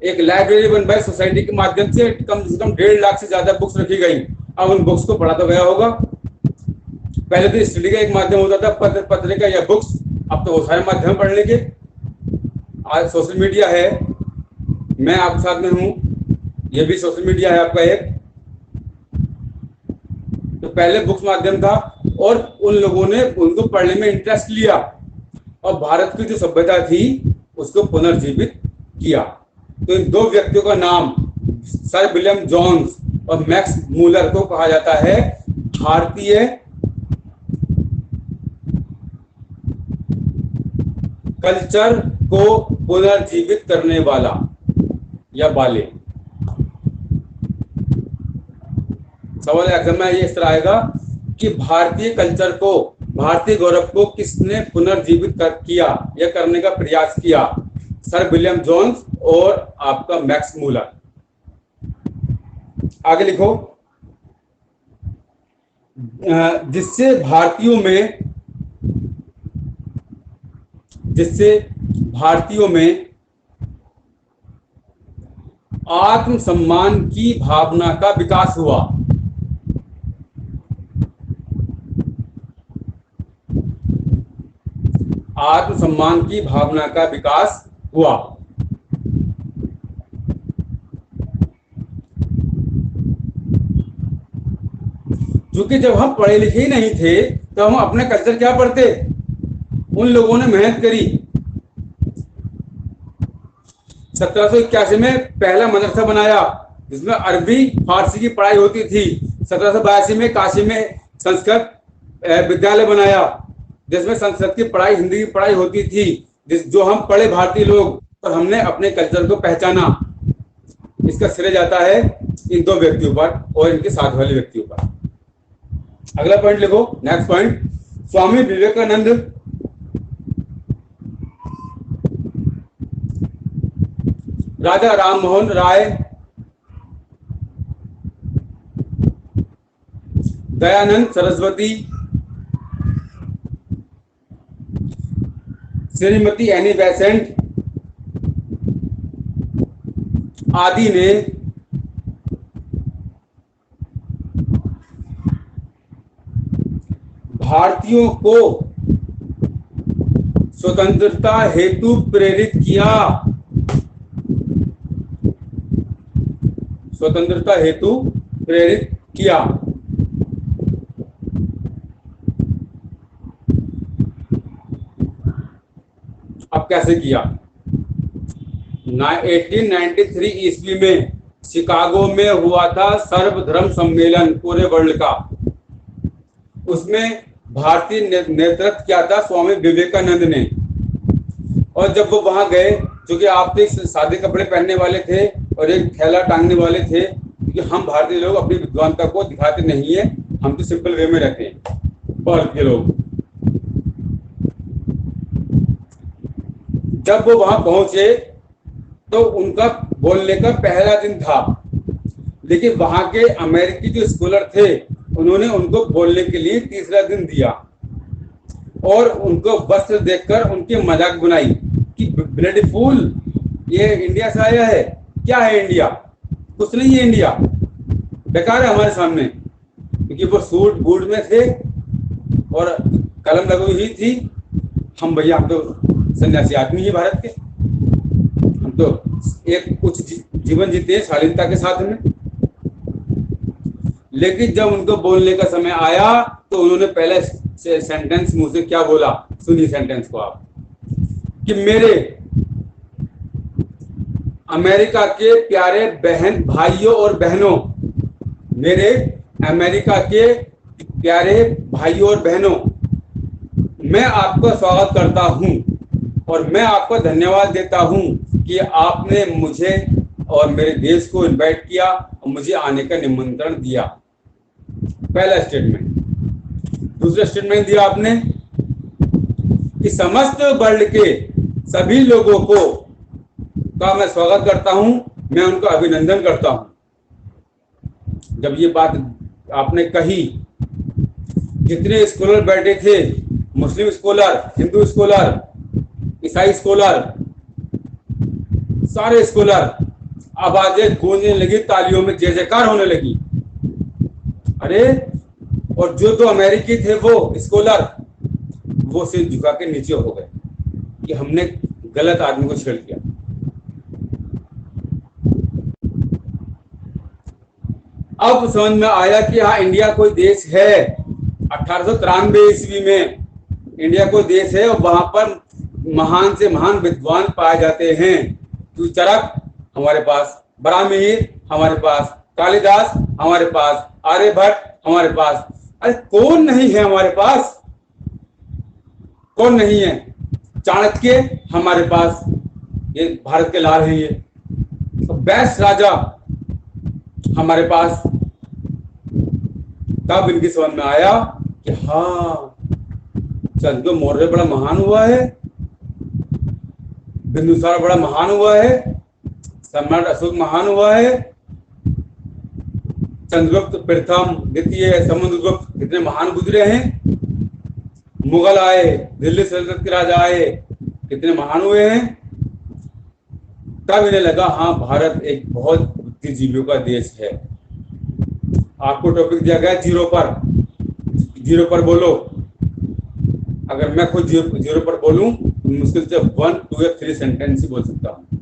एक लाइब्रेरी बनवाई सोसाइटी के माध्यम से कम 1.5 लाख से ज्यादा बुक्स रखी गई। अब उन बुक्स को पढ़ा तो गया होगा। पहले तो स्टडी का एक माध्यम होता था, पत्रिका या बुक्स, अब तो वो सारे माध्यम पढ़ने के। आज सोशल मीडिया है, मैं आपके साथ में हूं, ये भी सोशल मीडिया है आपका एक। तो पहले बुक्स माध्यम था, और उन लोगों ने उनको पढ़ने में इंटरेस्ट लिया, और भारत की जो सभ्यता थी उसको पुनर्जीवित किया। तो इन दो व्यक्तियों का नाम, सर विलियम जोन्स और मैक्स मूलर, को कहा जाता है भारतीय कल्चर को पुनर्जीवित करने वाला या वाले। सवाल एग्जाम में ये इस तरह आएगा कि भारतीय कल्चर को, भारतीय गौरव को किसने पुनर्जीवित किया या करने का प्रयास किया? सर विलियम जोन्स और आपका मैक्स मूलर। आगे लिखो, जिससे भारतीयों में आत्मसम्मान की भावना का विकास हुआ। आत्मसम्मान की भावना का विकास हुआ। क्योंकि जब हम पढ़े लिखे ही नहीं थे तो हम अपने कल्चर क्या पढ़ते। उन लोगों ने मेहनत करी। 1781 में पहला मदरसा बनाया जिसमें अरबी फारसी की पढ़ाई होती थी। 1782 में काशी में संस्कृत विद्यालय बनाया जिसमें संस्कृत की पढ़ाई, हिंदी की पढ़ाई होती थी, जो हम पढ़े भारतीय लोग, और हमने अपने कल्चर को पहचाना। इसका श्रेय जाता है इन दो व्यक्तियों पर और इनके साथ वाले व्यक्तियों पर। अगला पॉइंट लिखो, नेक्स्ट पॉइंट, स्वामी विवेकानंद राजा राम मोहन राय, दयानंद सरस्वती, श्रीमती एनी बेसेंट आदि ने भारतीयों को स्वतंत्रता हेतु प्रेरित किया। स्वतंत्रता हेतु प्रेरित किया। अब कैसे किया? 1893 ईस्वी में शिकागो में हुआ था सर्वधर्म सम्मेलन पूरे वर्ल्ड का। उसमें भारतीय नेतृत्व किया था स्वामी विवेकानंद ने। और जब वो वहां गए, जो कि आप तो सादे कपड़े पहनने वाले थे और एक थैला टांगने वाले थे, क्योंकि हम भारतीय लोग अपनी विद्वानता को दिखाते नहीं है, हम तो सिंपल वे में रहते हैं भारतीय लोग। जब वो वहां पहुंचे तो उनका बोलने का पहला दिन था, लेकिन वहां के अमेरिकी जो स्कॉलर थे उन्होंने उनको बोलने के लिए तीसरा दिन दिया और उनको वस्त्र देखकर उनकी मजाक बनाई कि ब्लडी फूल, ये इंडिया से आया है, क्या है इंडिया? कुछ नहीं है इंडिया, बेकार है हमारे सामने। क्योंकि वो सूट बूट में थे और कलम लगी हुई थी। हम भैया, हम तो सन्यासी आदमी है भारत के, हम तो एक उच्च जीवन जीते हैं शालीनता के साथ में। लेकिन जब उनको बोलने का समय आया तो उन्होंने पहले सेंटेंस मुंह से क्या बोला, सुनिए सेंटेंस को आप, कि मेरे अमेरिका के प्यारे बहन भाइयों और बहनों, मेरे अमेरिका के प्यारे भाइयों और बहनों, मैं आपका स्वागत करता हूं और मैं आपको धन्यवाद देता हूं कि आपने मुझे और मेरे देश को इनवाइट किया और मुझे आने का निमंत्रण दिया। पहला स्टेटमेंट। दूसरा स्टेटमेंट दिया आपने कि समस्त वर्ल्ड के सभी लोगों को का मैं स्वागत करता हूं, मैं उनका अभिनंदन करता हूं। जब ये बात आपने कही, जितने स्कॉलर बैठे थे, मुस्लिम स्कॉलर, हिंदू स्कॉलर, ईसाई स्कॉलर, सारे स्कॉलर, आवाजें गूंजने लगी, तालियों में जय जयकार होने लगी। अरे, और जो दो अमेरिकी थे वो स्कॉलर, वो सिर झुका के नीचे हो गए कि हमने गलत आदमी को छेड़ दिया। अब समझ में आया कि हाँ, इंडिया कोई देश है। 1893 ईस्वी में इंडिया कोई देश है और वहां पर महान से महान विद्वान पाए जाते हैं। तो चरक हमारे पास, बरामीर हमारे पास, कालिदास हमारे पास, आर्यभट्ट हमारे पास। अरे कौन नहीं है हमारे पास? कौन नहीं है? चाणक्य हमारे पास, ये भारत के लाल हैं ये। तो बेस्ट राजा हमारे पास। तब इनकी समझ में आया कि हाँ, चंद्र मौर्य बड़ा महान हुआ है, बिंदुसार बड़ा महान हुआ है, सम्राट अशोक महान हुआ है, चंद्रगुप्त प्रथम, द्वितीय, समुद्रगुप्त कितने महान गुजरे हैं। मुगल आए, दिल्ली सल्तनत के राजा आए, कितने महान हुए हैं। तब इन्हें लगा हाँ, भारत एक बहुत बुद्धिजीवियों का देश है। आपको टॉपिक दिया गया जीरो पर, जीरो पर बोलो। अगर मैं खुद जीरो पर बोलूं तो मुश्किल से 1, 2 या 3 सेंटेंस ही बोल सकता हूं।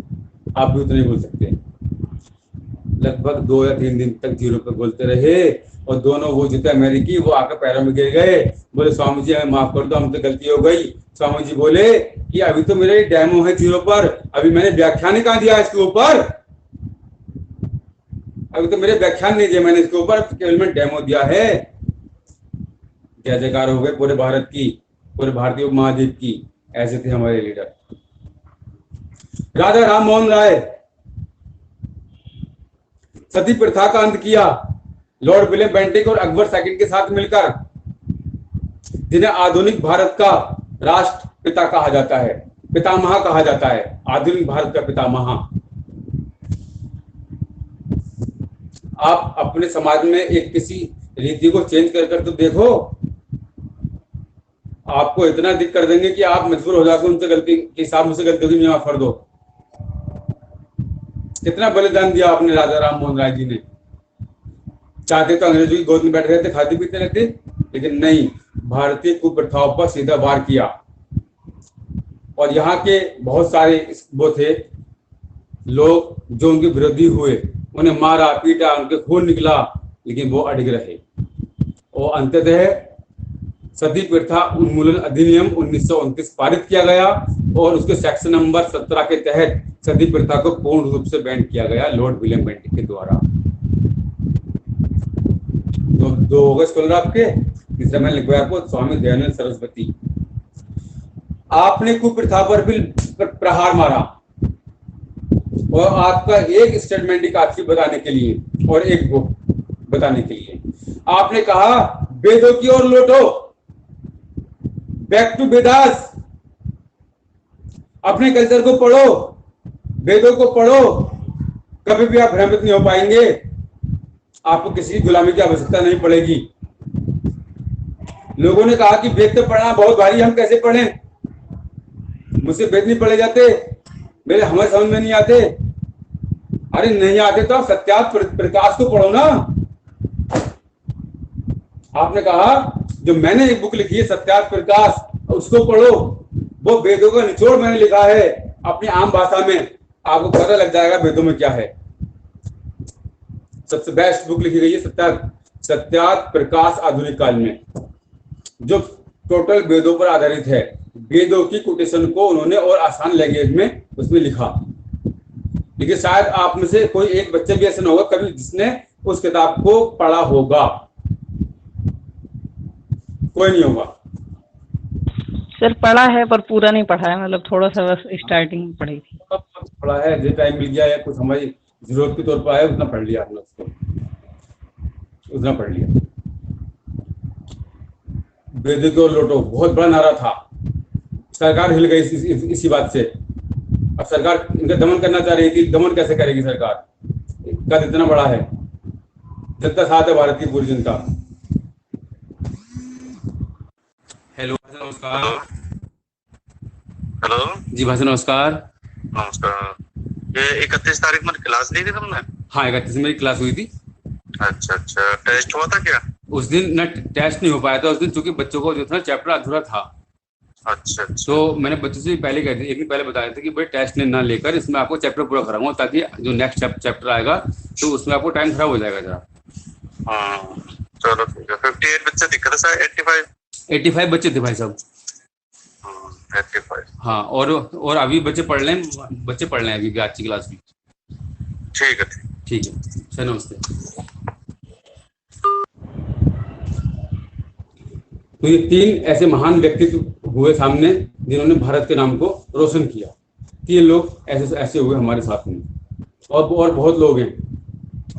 आप भी उतने बोल सकते हैं। लगभग 2 या 3 दिन तक जीरो पर बोलते रहे, और दोनों वो जो थे अमेरिकी वो आकर पैरों में गिर गए, बोले स्वामी जी हमें माफ कर दो, हमसे गलती हो गई। स्वामी जी बोले कि अभी तो मेरे डेमो है चीजों पर, अभी मैंने व्याख्यान कहाँ दिया इसके ऊपर, अभी तो मेरे व्याख्यान नहीं दिए मैंने इसके ऊपर, केवल मैंने डेमो दिया है। जय जयकार हो गए पूरे भारत की, पूरे भारतीय उपमहाद्वीप की। ऐसे थे हमारे लीडर। राजा राम मोहन राय सती प्रथा का अंत किया लॉर्ड विलियम बेंटिक और अकबर सेकंड के साथ मिलकर, जिन्हें आधुनिक भारत का राष्ट्र पिता कहा जाता है, पितामह कहा जाता है, आधुनिक भारत का पितामह। आप अपने समाज में एक किसी रीति को चेंज कर तो देखो, आपको इतना दिक कर देंगे कि आप मजबूर हो जाकर उनसे गलती कि साहब मुझसे गलती होगी, माफ कर दो। कितना बलिदान दिया आपने राजा राम मोहन राय जी ने। चाहते तो अंग्रेजों की गोद में बैठ रहते, खाते पीते रहते, लेकिन नहीं, भारतीय कुप्रथाओं पर सीधा वार किया। और यहाँ के बहुत सारे वो थे लोग जो उनके विरोधी हुए, उन्हें मारा पीटा, उनके खून निकला, लेकिन वो अड़िग रहे। और अंततः सती प्रथा उन्मूलन अधिनियम 1929 पारित किया गया और उसके सेक्शन नंबर 17 के तहत सती प्रथा को पूर्ण रूप से बैन किया गया लॉर्ड विलियम बेंटिक के द्वारा। तो 2 अगस्त को आपके, तीसरा मैंने लिखवाया आपको स्वामी दयानंद सरस्वती। आपने कुप्रथा पर भी प्रहार मारा और आपका एक स्टेटमेंट ही काफी बताने के लिए और एक बुक बताने के लिए। आपने कहा वेदों की ओर लौटो, बैक टू वेदास, अपने कल्चर को पढ़ो, वेदों को पढ़ो, कभी भी आप भ्रमित नहीं हो पाएंगे, आपको किसी की गुलामी की आवश्यकता नहीं पड़ेगी। लोगों ने कहा कि वेद तो पढ़ना बहुत भारी, हम कैसे पढ़ें, मुझसे वेद नहीं पढ़े जाते, मेरे हमें समझ में नहीं आते। अरे नहीं आते तो आप सत्यार्थ प्रकाश को पढ़ो ना। आपने कहा जो मैंने एक बुक लिखी है सत्यार्थ प्रकाश, उसको पढ़ो, वो वेदों का निचोड़ मैंने लिखा है अपनी आम भाषा में, आपको पता लग जाएगा वेदों में क्या है। सबसे बेस्ट बुक लिखी गई है सत्यार्थ प्रकाश आधुनिक काल में, जो टोटल वेदों पर आधारित है। वेदों की कोटेशन को उन्होंने और आसान लैंग्वेज में उसमें लिखा। लेकिन शायद आप में से कोई एक बच्चा भी ऐसा ना होगा कभी जिसने उस किताब को पढ़ा होगा, कोई नहीं होगा। सर पढ़ा है पर पूरा नहीं पढ़ा है, मतलब थोड़ा सा बस स्टार्टिंग में पढ़ी थी। पढ़ा है, जो टाइम मिल गया या कुछ हमारी जरूरत के तौर पर आया उतना पढ़ लिया आपने, उसको उतना पढ़ लिया। वेदों की ओर लौटो बहुत बड़ा नारा था, सरकार हिल गई इसी बात से। अब सरकार इनका दमन करना चाह रही थी, दमन कैसे करेगी सरकार, कद इतना बड़ा है, जनता साथ है, भारत की पूरी जनता। हेलो नमस्कार। हेलो जी भाषा नमस्कार। नमस्कार। ये 31 तारीख में क्लास ली थी तुमने? हाँ 31 मेरी क्लास हुई थी। अच्छा, टेस्ट हुआ था क्या? उस दिन ना टेस्ट नहीं हो पाया था उस दिन, चूंकि बच्चों को जो था चैप्टर अधूरा था। अच्छा। तो मैंने बच्चों से पहले कह दिया, एक दिन पहले बताया था कि भाई टेस्ट ना लेकर इसमें आपको चैप्टर पूरा कराऊंगा, ताकि जो नेक्स्ट चैप्टर आएगा तो उसमें आपको टाइम खराब हो जाएगा जरा। हाँ चलो ठीक है। 58 बच्चे दिखे थे शायद, 85 बच्चे थे भाई साहब। 85। हाँ और अभी बच्चे पढ़ रहे हैं अभी आज की क्लास में। ठीक है ठीक है सर, नमस्ते। तो ये 3 ऐसे महान व्यक्तित्व हुए सामने जिन्होंने भारत के नाम को रोशन किया। 3 लोग ऐसे हुए हमारे साथ में, और बहुत लोग हैं।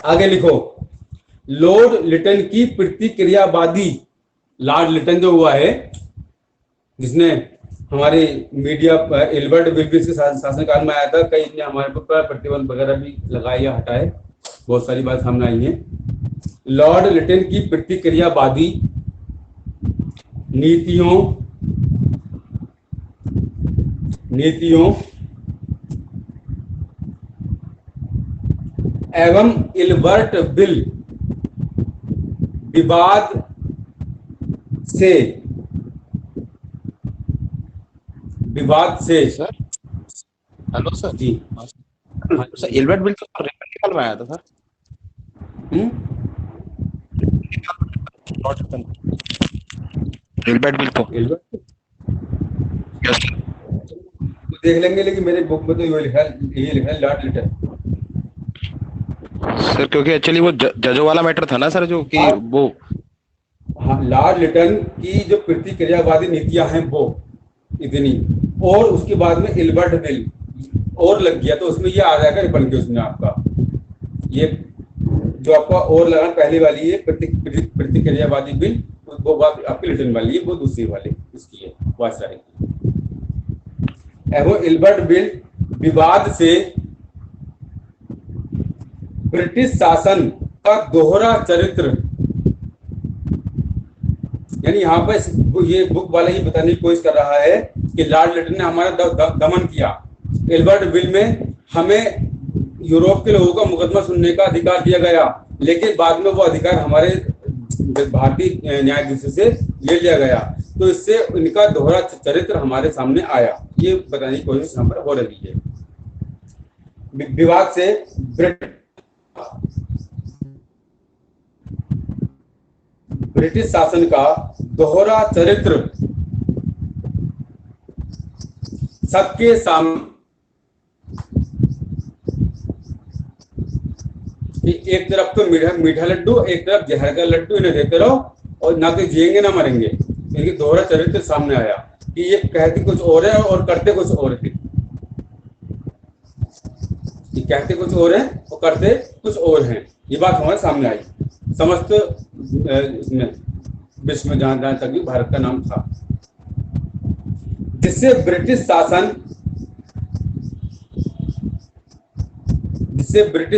आगे लिखो, लॉर्ड लिटन की प्रतिक्रियावादी। लॉर्ड लिटन जो हुआ है, जिसने हमारे मीडिया एल्बर्ट विल्किंस के शासनकाल में आया था, कई ने हमारे पर प्रतिबंध वगैरह भी लगाए या हटाए, बहुत सारी बात सामने आई है। लॉर्ड लिटन की प्रतिक्रियावादी नीतियों एवं एल्बर्ट बिल विवाद से सर हेलो सर जी सर एल्बर्ट बिल तो रिपब्लिकन में आया था सर। एल्बर्ट बिल को एल्बर्ट तो देख लेंगे, लेकिन मेरे बुक में तो ये लिखा है लॉर्ड लिटन। सर, क्योंकि एक्चुअली वो जजों वाला मैटर था ना सर, जो कि वो हाँ, लॉर्ड लिटन की जो प्रतिक्रियावादी नीतियां हैं वो इतनी, और उसके बाद में एल्बर्ट बिल और लग गया, तो उसमें ये आ जाएगा रिपन के उसमें आपका ये जो आपका और लगा पहली वाली है प्रतिक्रियावादी बिल, वो बात आपकी लिटन वाली है, वो दूसरी वाली उसकी है वायसराय की। एवं एल्बर्ट बिल विवाद से ब्रिटिश शासन का दोहरा चरित्र, यानी यहाँ पर ये बुक वाला ही बताने की कोशिश कर रहा है कि लॉर्ड लिटन ने हमारा दमन किया। एल्बर्ट बिल में हमें यूरोप के लोगों का मुकदमा सुनने का अधिकार दिया गया, लेकिन बाद में वो अधिकार हमारे भारतीय न्यायाधीशों से ले लिया गया, तो इससे इनका दोहरा चरित्र हमारे सामने आया। ये बताने की कोशिश यहाँ पर हो रही है। विवाद से ब्रिटिश शासन का दोहरा चरित्र सबके सामने, एक तरफ तो मीठा लड्डू, एक तरफ जहर का लड्डू, इन्हें देते रहो और ना तो जिएंगे ना मरेंगे। इनकी दोहरा चरित्र सामने आया कि ये कहते कुछ और है और करते कुछ और है। ये कहते कुछ और है और करते कुछ और हैं। ये बात हमारे सामने आई समस्त इसमें विश्व में, जहां तक भी भारत का नाम था, जिससे ब्रिटिश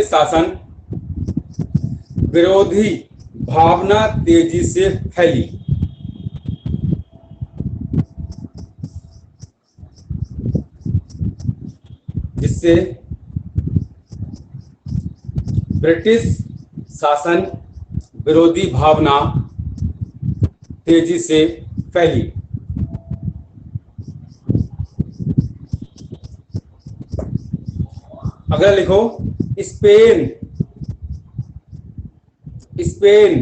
शासन विरोधी भावना तेजी से फैली। जिससे ब्रिटिश शासन विरोधी भावना तेजी से फैली। अगर लिखो स्पेन,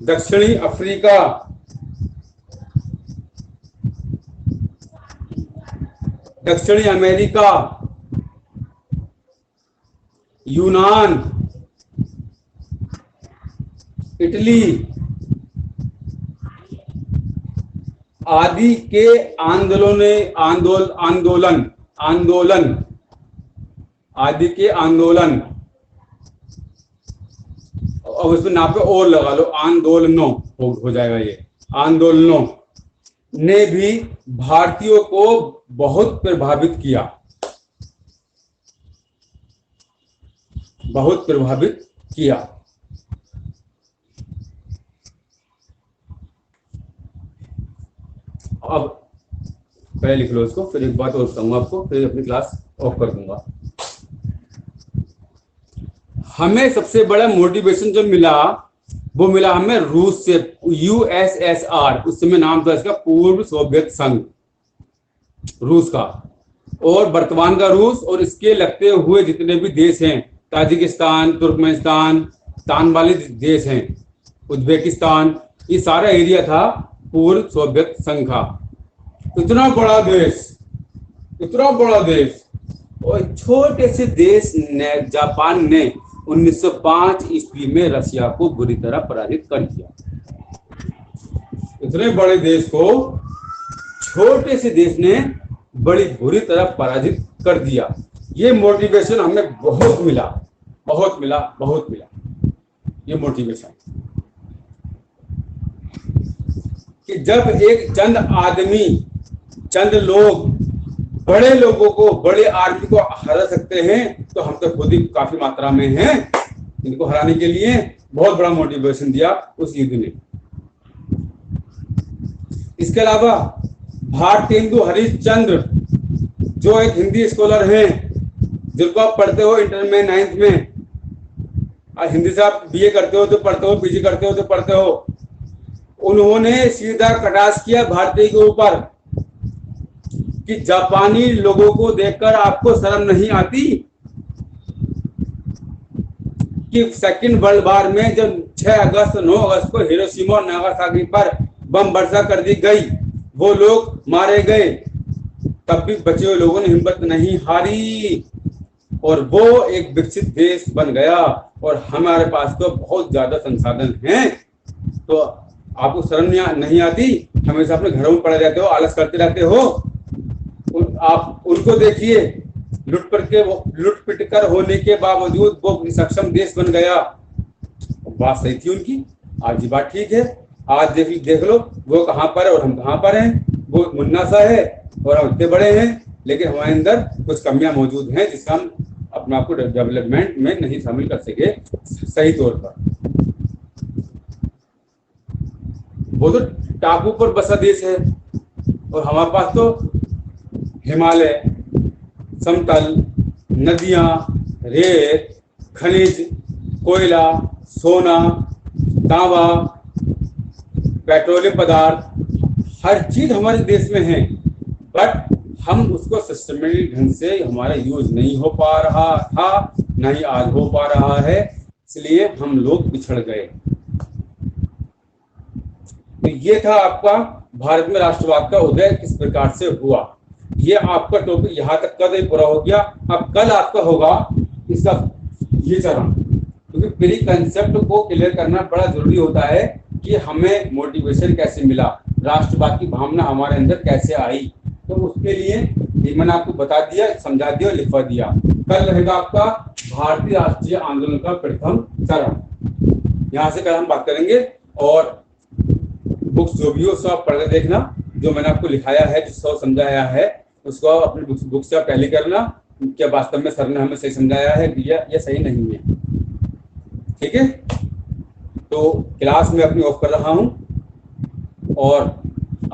दक्षिणी अफ्रीका, दक्षिणी अमेरिका, यूनान, इटली आदि के आंदोलन, अब उसमें ना पे और लगा लो, आंदोलनों हो जाएगा ये, आंदोलनों ने भी भारतीयों को बहुत प्रभावित किया, अब पहले लिख लो इसको, फिर एक बात और बताऊंगा आपको, फिर अपनी क्लास ऑफ कर दूंगा। हमें सबसे बड़ा मोटिवेशन जो मिला वो मिला हमें रूस से, यूएसएसआर, उस समय नाम था इसका पूर्व सोवियत संघ, रूस का, और वर्तमान का रूस, और इसके लगते हुए जितने भी देश हैं, ताजिकिस्तान, तुर्कमेनिस्तान, तान वाले देश हैं, उज्बेकिस्तान, ये सारा एरिया था पूर्व सोवियत संघ का। इतना बड़ा देश, और छोटे से देश ने, जापान ने 1905 ईस्वी में रशिया को बुरी तरह पराजित कर दिया। इतने बड़े देश को छोटे से देश ने बड़ी बुरी तरह पराजित कर दिया। ये मोटिवेशन हमें बहुत मिला, ये मोटिवेशन कि जब एक चंद लोग बड़े लोगों को, बड़े आर्मी को हरा सकते हैं, तो हम तो खुद ही काफी मात्रा में हैं। इनको हराने के लिए बहुत बड़ा मोटिवेशन दिया उस युद्ध ने। इसके अलावा भारतेंदु हरिश्चंद्र, जो एक हिंदी स्कॉलर हैं, जिनको आप पढ़ते हो इंटर में 9th में, हिंदी से आप बीए करते हो तो पढ़ते हो, पीजी करते हो तो पढ़ते हो, उन्होंने सीधा कटाक्ष किया भारतीय के ऊपर कि जापानी लोगों को देखकर आपको शर्म नहीं आती कि सेकंड वर्ल्ड वॉर में जब 6 अगस्त 9 अगस्त को हिरोशिमा और नागासाकी पर बम वर्षा कर दी गई, वो लोग मारे गए, तब भी बचे हुए लोगों ने हिम्मत नहीं हारी और वो एक विकसित देश बन गया। और हमारे पास तो बहुत ज्यादा संसाधन हैं, तो आपको शर्म नहीं आती? हमेशा अपने घरों में पड़े रहते हो, आलस करते रहते हो। आप उनको देखिए, लुट पिट कर होने के बावजूद वो सक्षम देश बन गया। बात सही थी उनकी, आज ये बात ठीक है। आज देख लो वो कहाँ पर है और हम कहाँ पर हैं। वो मुन्ना सा है और हम इतने बड़े हैं, लेकिन हमारे अंदर कुछ कमियां मौजूद हैं जिसका हम अपने आप को डेवलपमेंट में नहीं शामिल कर सके सही तौर पर। वो तो टापू पर बसा देश है और हमारे पास तो हिमालय, समतल, नदियां, रेत, खनिज, कोयला, सोना, तांबा, पेट्रोलियम पदार्थ, हर चीज हमारे देश में है, बट हम उसको सिस्टमेटिक ढंग से हमारा यूज नहीं हो पा रहा था, नहीं आज हो पा रहा है, इसलिए हम लोग पिछड़ गए। तो ये था आपका भारत में राष्ट्रवाद का उदय किस प्रकार से हुआ। ये आपका टॉपिक यहाँ तक का पूरा हो गया। अब कल आपका होगा इसका ये चरण, क्योंकि प्री कंसेप्ट को क्लियर करना बड़ा जरूरी होता है कि हमें मोटिवेशन कैसे मिला, राष्ट्रवाद की भावना हमारे अंदर कैसे आई। तो उसके लिए ये मैंने आपको बता दिया, समझा दिया और लिखवा दिया। कल रहेगा आपका भारतीय राष्ट्रीय आंदोलन का प्रथम चरण। यहाँ से कल हम बात करेंगे और बुक्स जो भी हो सब आप पढ़ के देखना। जो मैंने आपको लिखाया है, जो सब समझाया है, उसको अपनी बुक से आप टैली करना। क्या वास्तव में सर ने हमें सही समझाया है या सही नहीं है, ठीक है। तो क्लास में अपनी ऑफ कर रहा हूँ और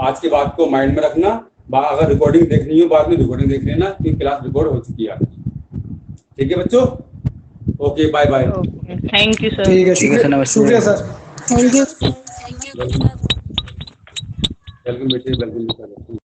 आज की बात को माइंड में रखना। अगर रिकॉर्डिंग देखनी हो बाद में रिकॉर्डिंग देख लेना, क्योंकि क्लास रिकॉर्ड हो चुकी है आपकी। ठीक है बच्चों, okay bye bye. Thank you sir. ठीक है, शुक्रिया सर। Thank you. वेलकम बेटे, वेलकम।